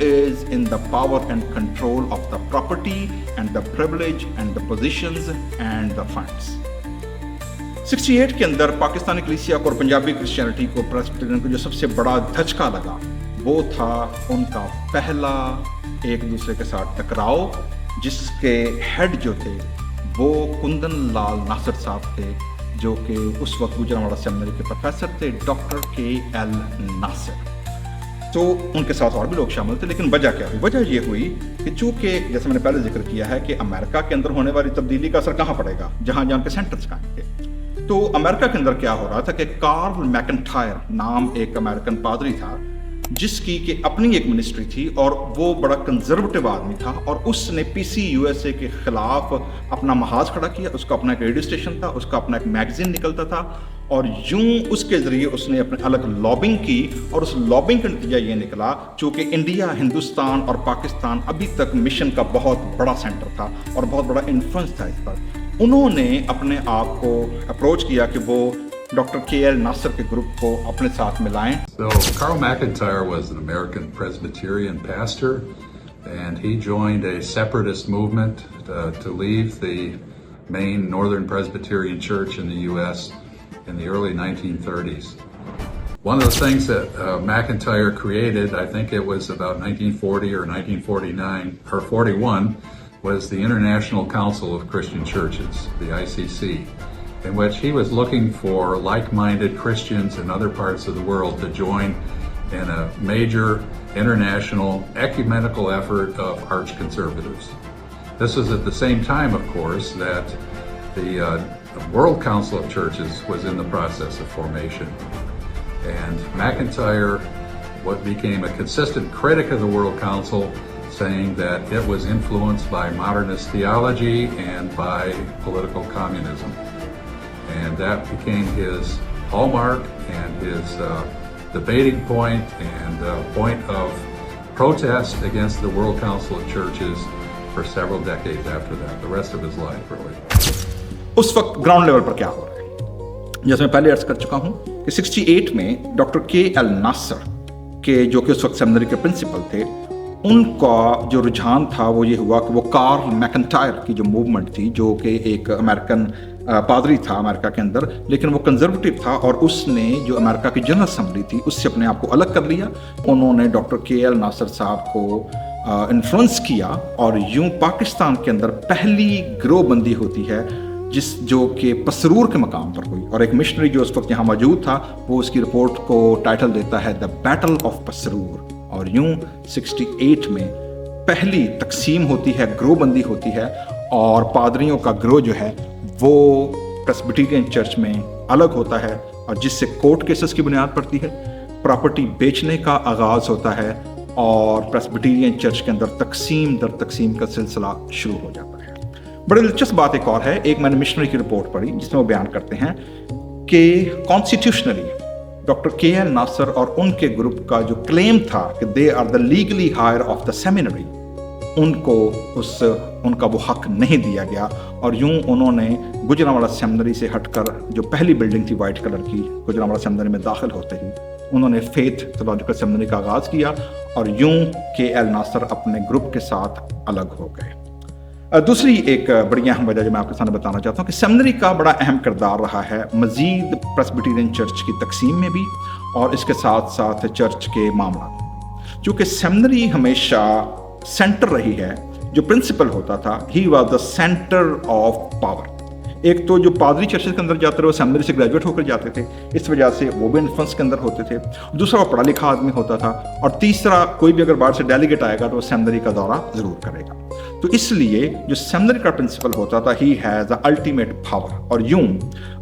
is in the power and control of the property and the privilege and the positions and the funds. 68 के अंदर पाकिस्तानी कलीसिया को और पंजाबी क्रिश्चियनिटी को, प्रेस्बिटेरियन को जो सबसे बड़ा धचका लगा वो था उनका पहला एक दूसरे के साथ टकराव, जिसके हेड जो थे वो कुंदन लाल नासिर साहब थे, जो कि उस वक्त गुजरांवाला सेमिनरी के प्रोफेसर थे, डॉक्टर KL नासिर। तो उनके साथ और भी लोग शामिल थे, लेकिन वजह क्या हुई? वजह ये हुई कि चूंकि जैसे मैंने पहले जिक्र किया है कि अमेरिका के अंदर होने वाली तब्दीली का असर कहाँ पड़ेगा, जहाँ जहाँ के सेंटर्स कायम थे। तो अमेरिका के अंदर क्या हो रहा था कि कार्ल मैकेंटायर नाम एक अमेरिकन पादरी था, जिसकी कि अपनी एक मिनिस्ट्री थी और वो बड़ा कंजर्वेटिव आदमी था, और उसने PCUSA के खिलाफ अपना महाज खड़ा किया। उसका अपना एक रेडियो स्टेशन था, उसका अपना एक मैगजीन निकलता था, और यूं उसके ज़रिए उसने अपने अलग लॉबिंग की, और उस लॉबिंग का नतीजा ये निकला, चूँकि इंडिया, हिंदुस्तान और पाकिस्तान अभी तक मिशन का बहुत बड़ा सेंटर था और बहुत बड़ा इन्फ्लुएंस था इस पर। उन्होंने अपने आप को अप्रोच किया कि वो डॉक्टर KL नासिर के ग्रुप को अपने साथ मिलाएं। So Carl McIntyre was an American Presbyterian pastor, and he joined a separatist movement to leave the main Northern Presbyterian Church in the U.S. in the early 1930s. One of the things that McIntyre created, I think it was about 1940 or 1949 or 41, was the International Council of Christian Churches, the ICC, in which he was looking for like-minded Christians in other parts of the world to join in a major international ecumenical effort of arch conservatives. This was at the same time, of course, that the World Council of Churches was in the process of formation. And McIntyre became a consistent critic of the World Council, saying that it was influenced by modernist theology and by political communism. And that became his hallmark and his debating point and point of protest against the World Council of Churches for several decades after that, the rest of his life, really. उस वक्त ground level पर क्या हो रहा है, जैसे मैं पहले अर्ज कर चुका हूं कि 68 में डॉक्टर KL नासिर के, जो कि उस वक्त सेमिनरी के प्रिंसिपल थे, उनका जो रुझान था वो ये हुआ कि वो कार्ल मैकेंटायर की जो मूवमेंट थी, जो कि एक अमेरिकन पादरी था अमेरिका के अंदर, लेकिन वो कंजर्वेटिव था, और उसने जो अमेरिका की जनरल असेंबली थी उससे अपने आप को अलग कर लिया। उन्होंने डॉक्टर KL नासिर साहब को इन्फ्लुएंस किया, और यूं पाकिस्तान के अंदर पहली गिरोहबंदी होती है जो कि पसरूर के मकाम पर हुई, और एक मिशनरी जो उस वक्त यहाँ मौजूद था वो उसकी रिपोर्ट को टाइटल देता है द बैटल ऑफ पसरूर। और यूं 68 में पहली तकसीम होती है, गिरोहबंदी होती है, और पादरियों का गिरोह जो है वो प्रेस्बिटेरियन चर्च में अलग होता है, और जिससे कोर्ट केसेस की बुनियाद पड़ती है, प्रॉपर्टी बेचने का आगाज़ होता है, और प्रेस्बिटेरियन चर्च के अंदर तकसीम दर तकसीम का सिलसिला शुरू हो जाता है। बड़ी दिलचस्प बात एक और है, एक मैंने मिशनरी की रिपोर्ट पढ़ी जिसमें वो बयान करते हैं कि कॉन्स्टिट्यूशनली डॉक्टर KL नासिर और उनके ग्रुप का जो क्लेम था कि they are the legally higher of the seminary, उनको उनका वो हक नहीं दिया गया, और यूं उन्होंने गुजरांवाला सेमिनरी से हटकर जो पहली बिल्डिंग थी वाइट कलर की, गुजरांवाला सेमिनरी में दाखिल होते ही उन्होंने फेथ थियोलॉजिकल सेमिनरी का आगाज़ किया, और यूं KL नासिर अपने ग्रुप के साथ अलग हो गए। दूसरी एक बड़ी अहम वजह जो मैं आपके सामने बताना चाहता हूँ कि सेमिनरी का बड़ा अहम किरदार रहा है मज़ीद प्रेस्बिटेरियन चर्च की तकसीम में भी, और इसके साथ साथ चर्च के मामला में। चूँकि सेमिनरी हमेशा सेंटर रही है, जो प्रिंसिपल होता था he was the centre of power. एक तो जो पादरी चर्चेस के अंदर जाते थे वो सेमिनरी से ग्रेजुएट होकर जाते थे, इस वजह से वो भी इन्फ्लुएंस के अंदर होते थे। दूसरा वो पढ़ा लिखा आदमी होता था, और तीसरा कोई भी अगर बाहर से डेलीगेट आएगा तो वो सेमिनरी का दौरा ज़रूर करेगा। तो इसलिए जो सेमिनरी का प्रिंसिपल होता था he has the ultimate power. और यूं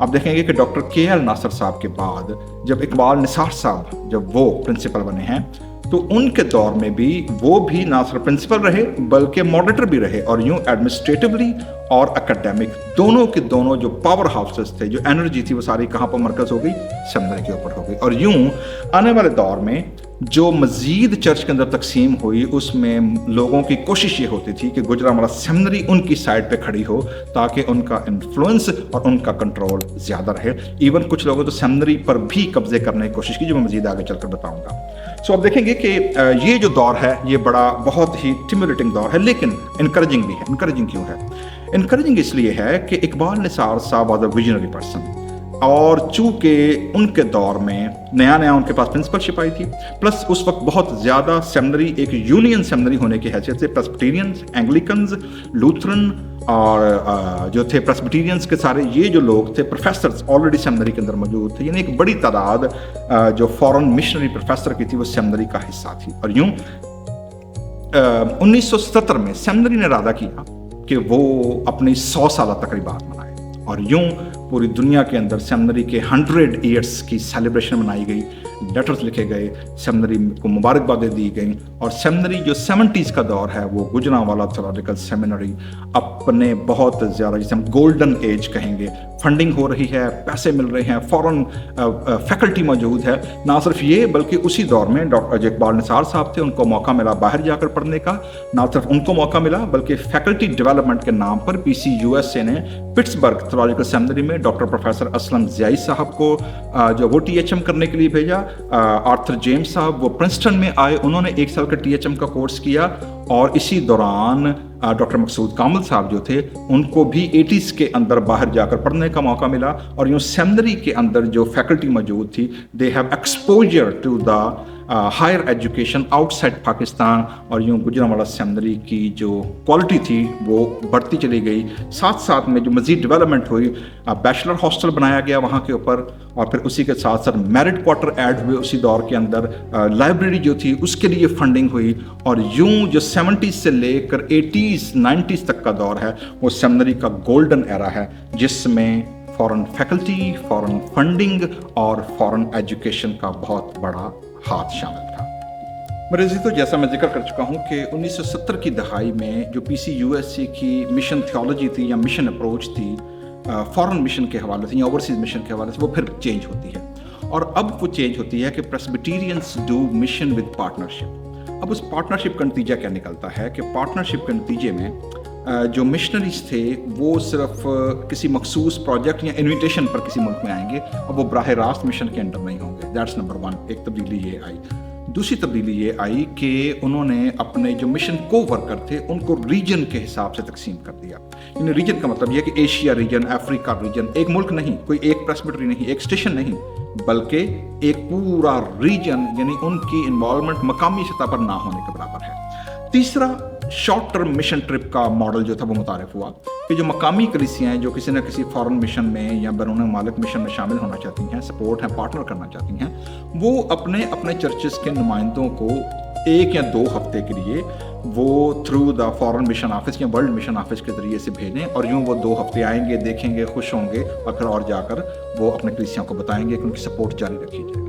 आप देखेंगे कि डॉक्टर KL नासिर साहब के बाद जब इकबाल निसार साहब जब वो प्रिंसिपल बने हैं, तो उनके दौर में भी वो भी ना सिर्फ प्रिंसिपल रहे बल्कि मॉडरेटर भी रहे, और यूं एडमिनिस्ट्रेटिवली और एकेडमिक दोनों के दोनों जो पावर हाउसेस थे, जो एनर्जी थी, वो सारी कहाँ पर मरकज हो गई, सेमिनरी के ऊपर हो गई। और यूं आने वाले दौर में जो मज़ीद चर्च के अंदर तकसीम हुई, उसमें लोगों की कोशिश ये होती थी कि गुजरांवाला सेमिनरी उनकी साइड पे खड़ी हो ताकि उनका इन्फ्लुएंस और उनका कंट्रोल ज़्यादा रहे। इवन कुछ लोगों तो सेमिनरी पर भी कब्जे करने की कोशिश की, जो मैं मज़ीद आगे चलकर बताऊंगा। सो अब देखेंगे कि ये जो दौर है ये बड़ा बहुत ही स्टिमुलेटिंग दौर है, लेकिन इनकरेजिंग भी है। इनकरेजिंग क्यों है? इनकरेजिंग इसलिए है कि इकबाल निसार साहब वाज अ विजनरी पर्सन। और चूँकि उनके दौर में नया नया उनके पास प्रिंसिपलशिप आई थी, प्लस उस वक्त बहुत ज़्यादा सेमिनरी एक यूनियन सेमिनरी होने की हैसियत से प्रेस्बिटेरियंस, एंग्लिकन्स, लूथरन और जो थे प्रेस्बिटेरियंस के सारे ये जो लोग थे प्रोफेसर्स ऑलरेडी सेमिनरी के अंदर मौजूद थे, यानी एक बड़ी तादाद जो फॉरेन मिशनरी प्रोफेसर की थी वो सेमिनरी का हिस्सा थी। और यूँ 1970 में सेमिनरी ने इरादा किया कि वो अपनी 100 साल तकरीबात मनाए, और यूं पूरी दुनिया के अंदर सेमिनरी के 100 ईयर्स की सेलिब्रेशन मनाई गई, लेटर्स लिखे गए, सेमिनरी को मुबारकबादें दी गई। और सेमिनरी जो 70s का दौर है वो गुजरांवाला थियोलॉजिकल सेमिनरी अपने बहुत ज़्यादा, जिसे हम गोल्डन एज कहेंगे, फंडिंग हो रही है, पैसे मिल रहे हैं, फॉरेन फैकल्टी मौजूद है। ना सिर्फ ये बल्कि उसी दौर में डॉक्टर इकबाल निसार साहब थे, उनको मौका मिला बाहर जाकर पढ़ने का। ना सिर्फ उनको मौका मिला बल्कि फैकल्टी डेवलपमेंट के नाम पर PCUSA ने पिट्सबर्ग थियोलॉजिकल सेमिनरी में डॉक्टर प्रोफेसर असलम ज़ियाई साहब को जो वो THM करने के लिए भेजा। आर्थर जेम्स साहब वो प्रिंसटन में आए, उन्होंने 1 साल का THM का कोर्स किया। और इसी दौरान डॉक्टर मकसूद कामिल साहब जो थे उनको भी 80s के अंदर बाहर जाकर पढ़ने का मौका मिला। और यूँ सेमिनरी के अंदर जो फैकल्टी मौजूद थी, they have exposure to the higher education outside Pakistan. और यूँ गुजरांवाला सेमिनरी की जो क्वालिटी थी वो बढ़ती चली गई। साथ साथ में जो मज़ीद डेवलपमेंट हुई, बैचलर हॉस्टल बनाया गया वहाँ के ऊपर, और फिर उसी के साथ साथ मैरिड क्वार्टर ऐड हुए उसी दौर के अंदर। लाइब्रेरी जो थी उसके लिए फंडिंग हुई। और यूँ जो 70s से लेकर 80s 90s तक का दौर है वो सेमिनरी का गोल्डन एरा है, जिसमें फॉरेन फैकल्टी, फॉरेन फंडिंग और फॉरेन एजुकेशन का बहुत बड़ा हाथ शामिल था। मेरे अज़ीज़ों, जैसा मैं जिक्र कर चुका हूँ कि 1970 की दहाई में जो PCUSA की मिशन थियोलॉजी थी या मिशन अप्रोच थी फॉरेन मिशन के हवाले से या ओवरसीज मिशन के हवाले से, वो फिर चेंज होती है। और अब वो चेंज होती है कि प्रेस्बिटेरियंस डू मिशन विद पार्टनरशिप। अब उस पार्टनरशिप का नतीजा क्या निकलता है कि पार्टनरशिप के नतीजे में जो मिशनरीज थे वो सिर्फ किसी मखसूस प्रोजेक्ट या इन्विटेशन पर किसी मुल्क में आएंगे और वो बराह रास्त मिशन के अंडर नहीं होंगे। दैट्स नंबर 1, एक तब्दीली ये आई। दूसरी तब्दीली ये आई कि उन्होंने अपने जो मिशन को वर्कर थे उनको रीजन के हिसाब से तकसीम कर दिया। यानी रीजन का मतलब ये कि एशिया रीजन, अफ्रीका रीजन, एक मुल्क नहीं, कोई एक प्रेस्बिटरी नहीं, एक स्टेशन नहीं, बल्कि एक पूरा रीजन, यानी उनकी इन्वॉल्वमेंट मकामी सतह पर ना होने के बराबर है। तीसरा, शॉर्ट टर्म मिशन ट्रिप का मॉडल जो था वो मुतारिफ हुआ कि जो मकामी कलीसियाँ हैं जो किसी न किसी फॉरेन मिशन में या बैरून मुल्क मिशन में शामिल होना चाहती हैं, सपोर्ट हैं, पार्टनर करना चाहती हैं, वो अपने अपने चर्चेस के नुमाइंदों को 1 या 2 हफ्ते के लिए वो through the foreign mission office या वर्ल्ड मिशन ऑफिस के ज़रिए से भेजें। और यूँ वो 2 हफ्ते आएंगे, देखेंगे, खुश होंगे और फिर और जाकर वो अपने कलीसियाँ को बताएंगे कि उनकी सपोर्ट जारी रखी जाए।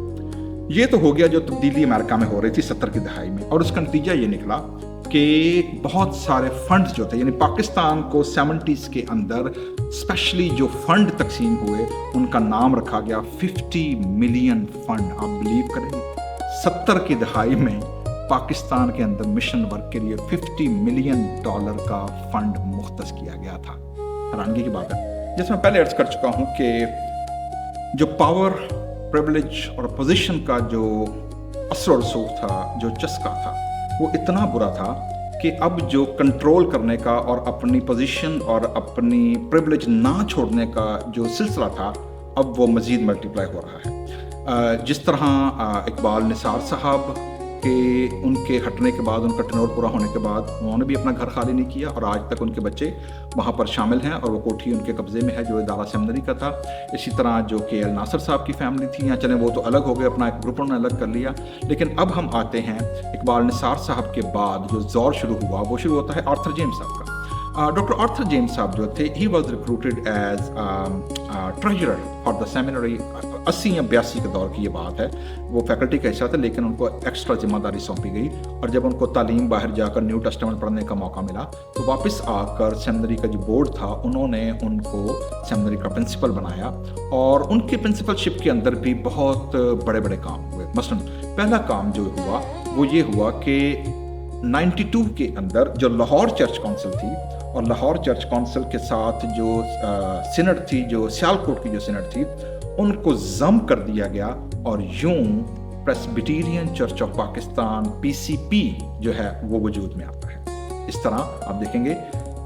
ये तो हो गया जो तब्दीली अमेरिका में हो रही थी 70 की दहाई में। और उसका नतीजा ये निकला कि बहुत सारे फंड्स जो थे, यानी पाकिस्तान को 70s के अंदर स्पेशली जो फंड तकसीम हुए उनका नाम रखा गया 50 मिलियन फंड। आप बिलीव करेंगे 70 की दहाई में पाकिस्तान के अंदर मिशन वर्क के लिए $50 मिलियन का फंड मुख्तस किया गया था। हैरानगी की बात है। जैसे मैं पहले अर्ज कर चुका हूँ कि जो पावर, प्रिविलेज और पोजीशन का जो असर और रसूख था, जो चस्का था, वो इतना बुरा था कि अब जो कंट्रोल करने का और अपनी पोजीशन और अपनी प्रिविलेज ना छोड़ने का जो सिलसिला था, अब वो मज़ीद मल्टीप्लाई हो रहा है। जिस तरह इकबाल निसार साहब के उनके हटने के बाद, उनका टर्नओवर पूरा होने के बाद उन्होंने भी अपना घर खाली नहीं किया और आज तक उनके बच्चे वहाँ पर शामिल हैं और वो कोठी उनके कब्ज़े में है जो इदारा सेमिनरी का था। इसी तरह जो KL नासिर साहब की फैमिली थी, या चलें वो तो अलग हो गए, अपना एक ग्रुप उन्होंने अलग कर लिया। लेकिन अब हम आते हैं इकबाल निसार साहब के बाद जो दौर शुरू हुआ वो शुरू होता है आर्थर जेम्स साहब का। डॉक्टर आर्थर जेम्स साहब जो थे, he was recruited as treasurer for the seminary. 80 या 82 के दौर की ये बात है। वो फैकल्टी का हिस्सा था लेकिन उनको एक्स्ट्रा जिम्मेदारी सौंपी गई और जब उनको तालीम बाहर जाकर न्यू टेस्टामेंट पढ़ने का मौका मिला तो वापस आकर सेमिनरी का जो बोर्ड था उन्होंने उनको सेमिनरी का प्रिंसिपल बनाया और उनके प्रिंसिपलशिप के अंदर भी बहुत बड़े बड़े काम हुए। मसलन पहला काम जो हुआ वो ये हुआ कि 92 के अंदर जो लाहौर चर्च काउंसिल थी और लाहौर चर्च काउंसिल के साथ जो सिनड थी, जो सियालकोट की जो सिनड थी, उनको जम कर दिया गया और यूं Presbyterian church of Pakistan PCP जो है वो वजूद में आता है। इस तरह आप देखेंगे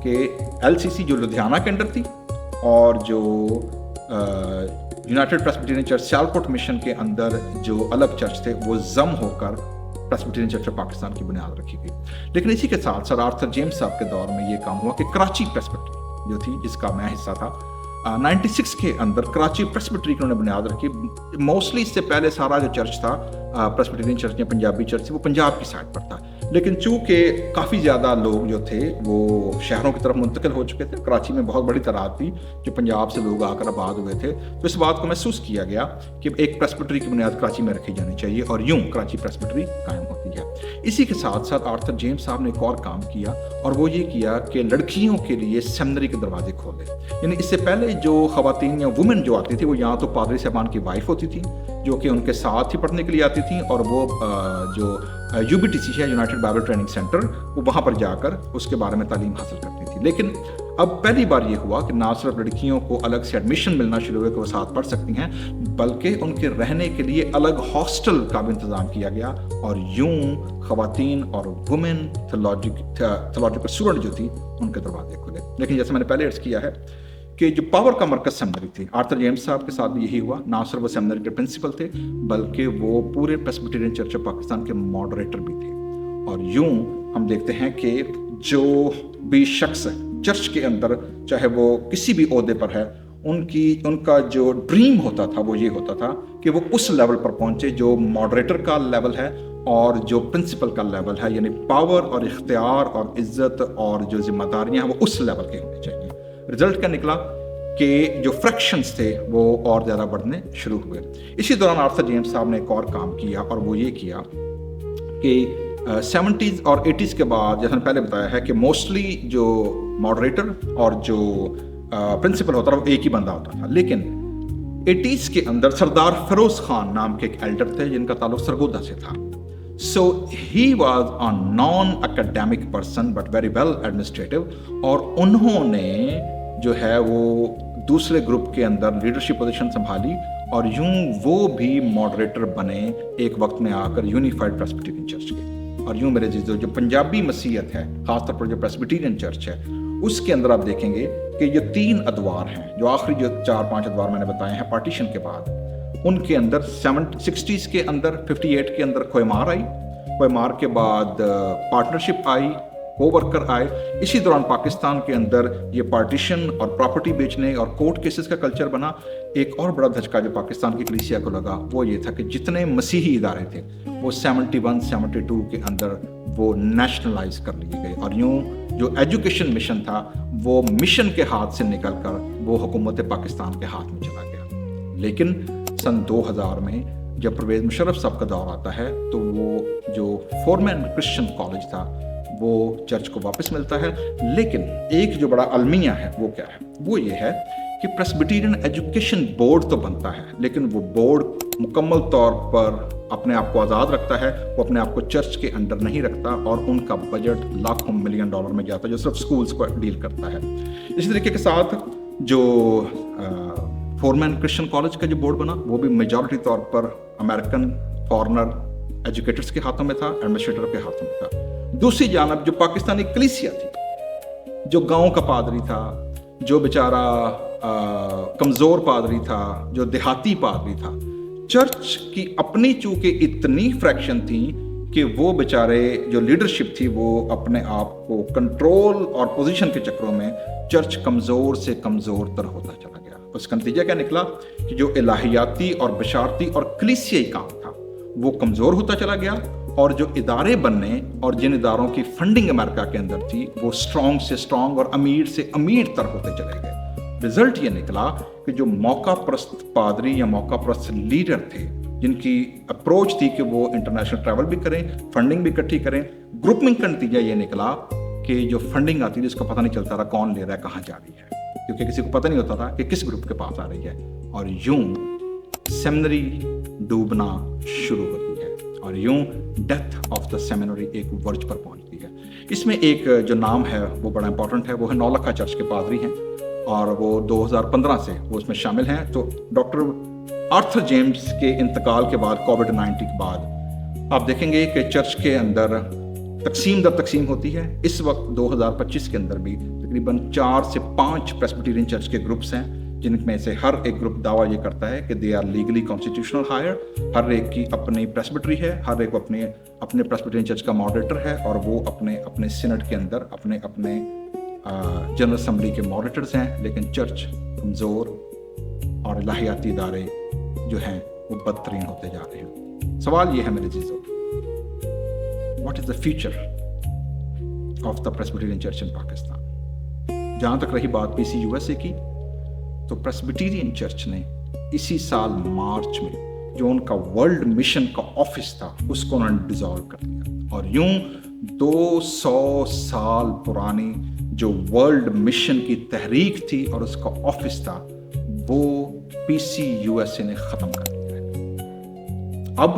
कि LCC जो लुधियाना के अंडर थी और जो United Presbyterian church Sialkot mission के अंदर जो अलग चर्च थे वो जम होकर प्रेस्बिटेरियन चर्च ऑफ पाकिस्तान की बुनियाद रखी गई। लेकिन इसी के साथ सर आर्थर जेम्स साहब के दौर में ये काम हुआ कि कराची प्रेस्बिटरी जो थी, जिसका मैं हिस्सा था, 96 के अंदर कराची प्रेस्बिटरी की उन्होंने बुनियाद रखी। मोस्टली इससे पहले सारा जो चर्च था प्रेस्बिटेरियन चर्च या पंजाबी चर्च थी, वो पंजाब की साइड पर था। लेकिन चूंकि काफ़ी ज़्यादा लोग जो थे वो शहरों की तरफ मुंतकिल हो चुके थे, कराची में बहुत बड़ी तादाद थी जो पंजाब से लोग आकर आबाद हुए थे, तो इस बात को महसूस किया गया कि एक प्रेस्बिटरी की बुनियाद कराची में रखी जानी चाहिए और यूं कराची प्रेस्बिटरी कायम होती है। इसी के साथ साथ आर्थर जेम्स साहब ने एक और काम किया और वो ये किया कि लड़कियों के लिए सेमिनरी के दरवाजे खोले। यानी इससे पहले जो खवातीन या वुमेन जो आती थी वो यहाँ तो पादरी साहबान की वाइफ होती थी जो कि उनके साथ ही पढ़ने के लिए आती थी, और वो जो UBTC है, यूनाइटेड बाइबल ट्रेनिंग सेंटर, वो वहाँ पर जाकर उसके बारे में तालीम हासिल करती थी। लेकिन अब पहली बार ये हुआ कि ना सिर्फ लड़कियों को अलग से एडमिशन मिलना शुरू हुआ कि वो साथ पढ़ सकती हैं, बल्कि उनके रहने के लिए अलग हॉस्टल का भी इंतज़ाम किया गया, और यूं खवातीन और वुमेन थियोलॉजिकल स्टूडेंट जो थी उनके दरवाजे खुले। लेकिन जैसे मैंने पहले अर्ज़ किया है कि जो पावर का मरकज़ सेमिनरी थी, आर्थर जेम्स साहब के साथ भी यही हुआ। ना सिर्फ वो सेमिनरी के प्रिंसिपल थे बल्कि वो पूरे प्रेस्बिटेरियन चर्च ऑफ पाकिस्तान के मॉडरेटर भी थे। और यूं हम देखते हैं कि जो भी शख्स चर्च के अंदर, चाहे वो किसी भी ओहदे पर है, उनका जो ड्रीम होता था वो ये होता था कि वो उस लेवल पर पहुंचे जो मॉडरेटर का लेवल है और जो प्रिंसिपल का लेवल है, यानी पावर और इख्तियार और इज्जत और जो जिम्मेदारियां हैं वो उस लेवल के होने चाहिए। रिजल्ट क्या निकला कि जो फ्रैक्शंस थे वो और ज़्यादा बढ़ने शुरू हुए। इसी दौरान आर्थर जेम्स साहब ने एक और काम किया और वो ये किया कि 70s और 80s के बाद, जैसे मैंने पहले बताया है कि मोस्टली जो मॉडरेटर और जो प्रिंसिपल होता था वो एक ही बंदा होता था, लेकिन 80s के अंदर सरदार फिरोज खान नाम के एक एल्डर थे जिनका ताल्लुक सरगोदा से था। So he was a non-academic person but very well administrative, और उन्होंने जो है वो दूसरे ग्रुप के अंदर लीडरशिप पोजीशन संभाली और यूं वो भी मॉडरेटर बने एक वक्त में आकर यूनिफाइड प्रेस्बिटेरियन चर्च के। और यूं मेरे जो पंजाबी मसीहत है, खासतौर पर जो प्रेस्बिटेरियन चर्च है, उसके अंदर आप देखेंगे कि ये 3 अदवार हैं, जो आखिरी जो 4-5 अदवार मैंने बताए हैं पार्टीशन के बाद, उनके अंदर 60s के अंदर 58 के अंदर खोयमार आई, खोयमार के बाद पार्टनरशिप आई, कोवर्कर आए। इसी दौरान पाकिस्तान के अंदर ये पार्टीशन और प्रॉपर्टी बेचने और कोर्ट केसेस का कल्चर बना। एक और बड़ा धचका जो पाकिस्तान की कलीसिया को लगा वो ये था कि जितने मसीही इदारे थे वो 71-72 के अंदर वो नेशनलाइज कर लिए गए, और यूं जो एजुकेशन मिशन था वो मिशन के हाथ से निकलकर वो हुकूमत पाकिस्तान के हाथ में चला गया। लेकिन सन 2000 में जब परवेज़ मुशर्रफ साहब का दौर आता है तो वो जो फोरमैन क्रिश्चियन कॉलेज था वो चर्च को वापस मिलता है। लेकिन एक जो बड़ा अलमिया है वो क्या है, वो ये है कि प्रेस्बिटेरियन एजुकेशन बोर्ड तो बनता है, लेकिन वो बोर्ड मुकम्मल तौर पर अपने आप को आज़ाद रखता है, वो अपने आप को चर्च के अंडर नहीं रखता, और उनका बजट लाखों मिलियन डॉलर में जाता है जो सिर्फ स्कूल्स को डील करता है। इसी तरीके के साथ जो फोरमैन क्रिश्चियन कॉलेज का जो बोर्ड बना वो भी मेजॉरिटी तौर पर अमेरिकन फॉरेनर एजुकेटर्स के हाथों में था, एडमिनिस्ट्रेटर के हाथों में था। दूसरी जानब जो पाकिस्तानी कलीसिया थी, जो गांव का पादरी था, जो बेचारा कमज़ोर पादरी था, जो देहाती पादरी था, चर्च की अपनी चूंकि इतनी फ्रैक्शन थी कि वो बेचारे जो लीडरशिप थी वो अपने आप को कंट्रोल और पोजीशन के चक्करों में चर्च कमज़ोर से कमज़ोर तर होता चला गया। उसका नतीजा क्या निकला कि जो इलाहियाती और बशारती और कलीसियाई काम था वो कमज़ोर होता चला गया, और जो इदारे बनने और जिन इदारों की फंडिंग अमेरिका के अंदर थी वो स्ट्रॉन्ग से स्ट्रॉन्ग और अमीर से अमीर तर होते चले गए। रिजल्ट ये निकला कि जो मौका परस्त पादरी या मौका परस्त लीडर थे, जिनकी अप्रोच थी कि वो इंटरनेशनल ट्रैवल भी करें, फंडिंग भी इकट्ठी करें, ग्रुपिंग का नतीजा ये निकला कि जो फंडिंग आती थी उसका पता नहीं चलता था कौन ले रहा है, कहाँ जा रही है, क्योंकि किसी को पता नहीं होता था कि किस ग्रुप के पास आ रही है। और यूं सेमिनरी डूबना शुरू होती है, और यूं डेथ ऑफ द सेमिनरी एक वर्ज पर पहुंचती है। इसमें एक जो नाम है वो बड़ा इंपॉर्टेंट है, वो है नौलखा चर्च के पादरी हैं, और वो 2015 से वो उसमें शामिल हैं। तो डॉक्टर आर्थर जेम्स के इंतकाल के बाद, कोविड-19 के बाद, आप देखेंगे कि चर्च के अंदर तकसीम दर तकसीम होती है। इस वक्त 2025 के अंदर भी तकरीबन 4 से 5 प्रेस्बिटेरियन चर्च के ग्रुप्स हैं जिनमें से हर एक ग्रुप दावा ये करता है कि they are legally constitutional higher, हर एक की अपनी प्रेस्बिटरी है, हर एक अपने प्रेस्बिटेरियन चर्च का मॉडरेटर है और वो अपने अपने सिनेट के अंदर अपने अपने जनरल असम्बली के मॉडरेटर्स हैं, लेकिन चर्च कमज़ोर और इलाहियाती इदारे जो हैं वो बदतरीन होते जा रहे हैं। सवाल ये है मेरे चीज़ों, what is the future of the Presbyterian church इन पाकिस्तान? जहाँ तक रही बात PCUSA की, तो प्रेस्बिटेरियन चर्च ने इसी साल मार्च में जो उनका वर्ल्ड मिशन का ऑफिस था उसको उन्होंने डिसॉल्व कर दिया, और यूं 200 साल पुरानी जो वर्ल्ड मिशन की तहरीक थी और उसका ऑफिस था वो PCUSA ने ख़त्म कर दिया है। अब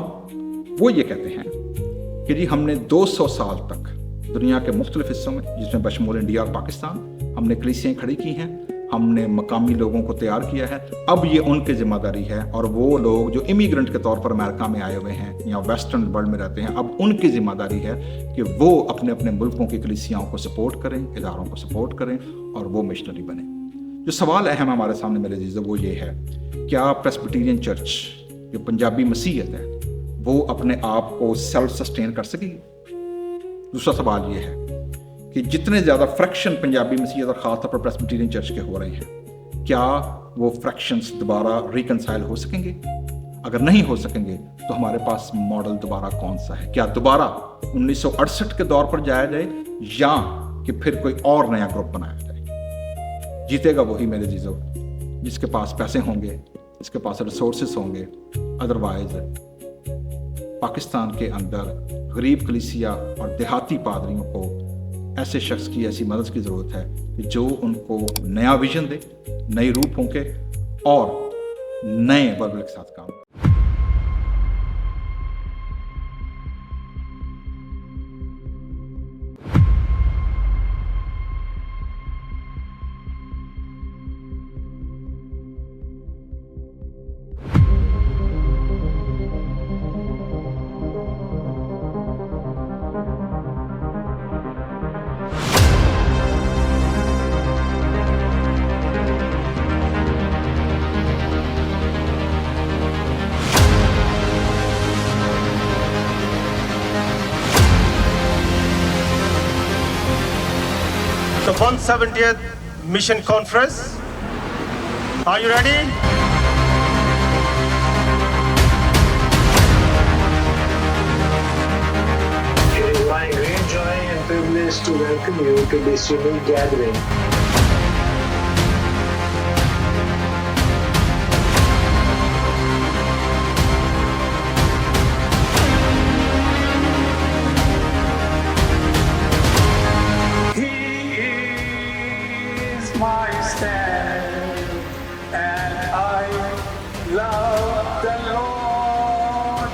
वो ये कहते हैं कि जी हमने 200 साल तक दुनिया के मुख्तलिफ हिस्सों में, जिसमें बशमूल इंडिया और पाकिस्तान, हमने कलीसियाँ खड़ी की हैं, हमने मकामी लोगों को तैयार किया है। अब ये उनकी जिम्मेदारी है, और वो लोग जो इमिग्रेंट के तौर पर अमेरिका में आए हुए हैं या वेस्टर्न वर्ल्ड में रहते हैं, अब उनकी जिम्मेदारी है कि वो अपने अपने मुल्कों की कलीसियाओं को सपोर्ट करें, इदारों को सपोर्ट करें और वो मिशनरी बने। जो सवाल अहम हमारे सामने मेरे अजीज़ों वो ये है, क्या प्रेस्बिटेरियन चर्च जो पंजाबी मसीहत है वो अपने आप को सेल्फ सस्टेन कर सकेगी? दूसरा सवाल ये है कि जितने ज़्यादा फ्रैक्शन पंजाबी मसीहत और ख़ासतौर पर प्रेस्बिटेरियन चर्च के हो रहे हैं, क्या वो फ्रैक्शंस दोबारा रिकनसाइल हो सकेंगे? अगर नहीं हो सकेंगे तो हमारे पास मॉडल दोबारा कौन सा है? क्या दोबारा 1968 के दौर पर जाया जाए या कि फिर कोई और नया ग्रुप बनाया जाए? जीतेगा वही मेरे जीजो जिसके पास पैसे होंगे, जिसके पास रिसोर्सेस होंगे। अदरवाइज पाकिस्तान के अंदर गरीब कलीसिया और देहाती पादरियों को ऐसे शख्स की ऐसी मदद की ज़रूरत है कि जो उनको नया विजन दे, नई रूपों के और नए वर्ग के साथ काम। The 170th Mission Conference. Are you ready? It is my great joy and privilege to welcome you to this unique gathering. My stand, and I love the Lord.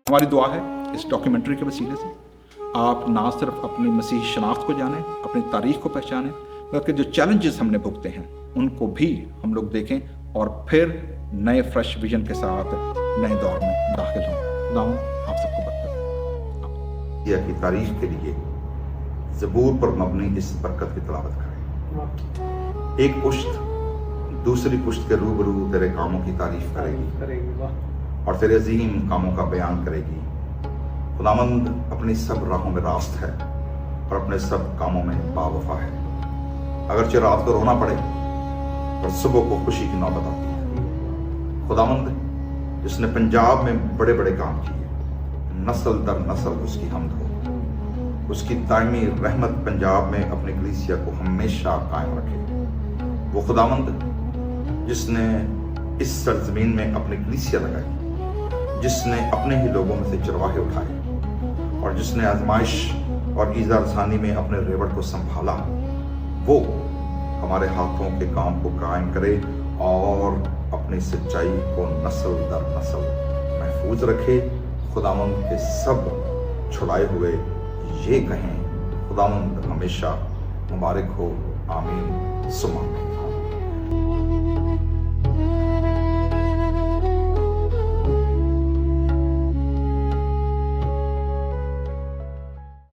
हमारी दुआ है इस डॉक्यूमेंट्री के वसीले से आप ना सिर्फ अपनी मसीही शनाख्त को जानें, अपनी तारीख को पहचानें, बल्कि जो चैलेंजेस हमने भुगते हैं उनको भी हम लोग देखें और फिर नए फ्रेश विजन के साथ नए दौर में दाखिल हों। खुदा आप सबको बरकत की तारीख के लिए ज़बूर पर मबनी इस बरकत की तलावत करें। एक पुश्त दूसरी पुश्त के रूबरू तेरे कामों की तारीफ करेगी और तेरे अजीम कामों का बयान करेगी। खुदावंद अपनी सब राहों में रास्त है और अपने सब कामों में बावफा है। अगरचे रात को रोना पड़े और सुबह को खुशी की नौबत आती है। खुदावंद जिसने पंजाब में बड़े बड़े काम किए, नस्ल दर नस्ल उसकी हम्द हो। उसकी दायमी रहमत पंजाब में अपनी कलीसिया को हमेशा कायम रखे। वो खुदावंद जिसने इस सरजमीन में अपनी कलीसिया लगाई, जिसने अपने ही लोगों में से चरवाहे उठाए और जिसने आजमाइश और ईज़ा रसानी में अपने रेवड़ को संभाला, वो हमारे हाथों के काम को कायम करे और अपनी सच्चाई को नस्ल दर नस्ल महफूज रखे। खुदावंद के सब छुड़ाए हुए ये कहें, खुदावंद हमेशा मुबारक हो। आमीन सुमा।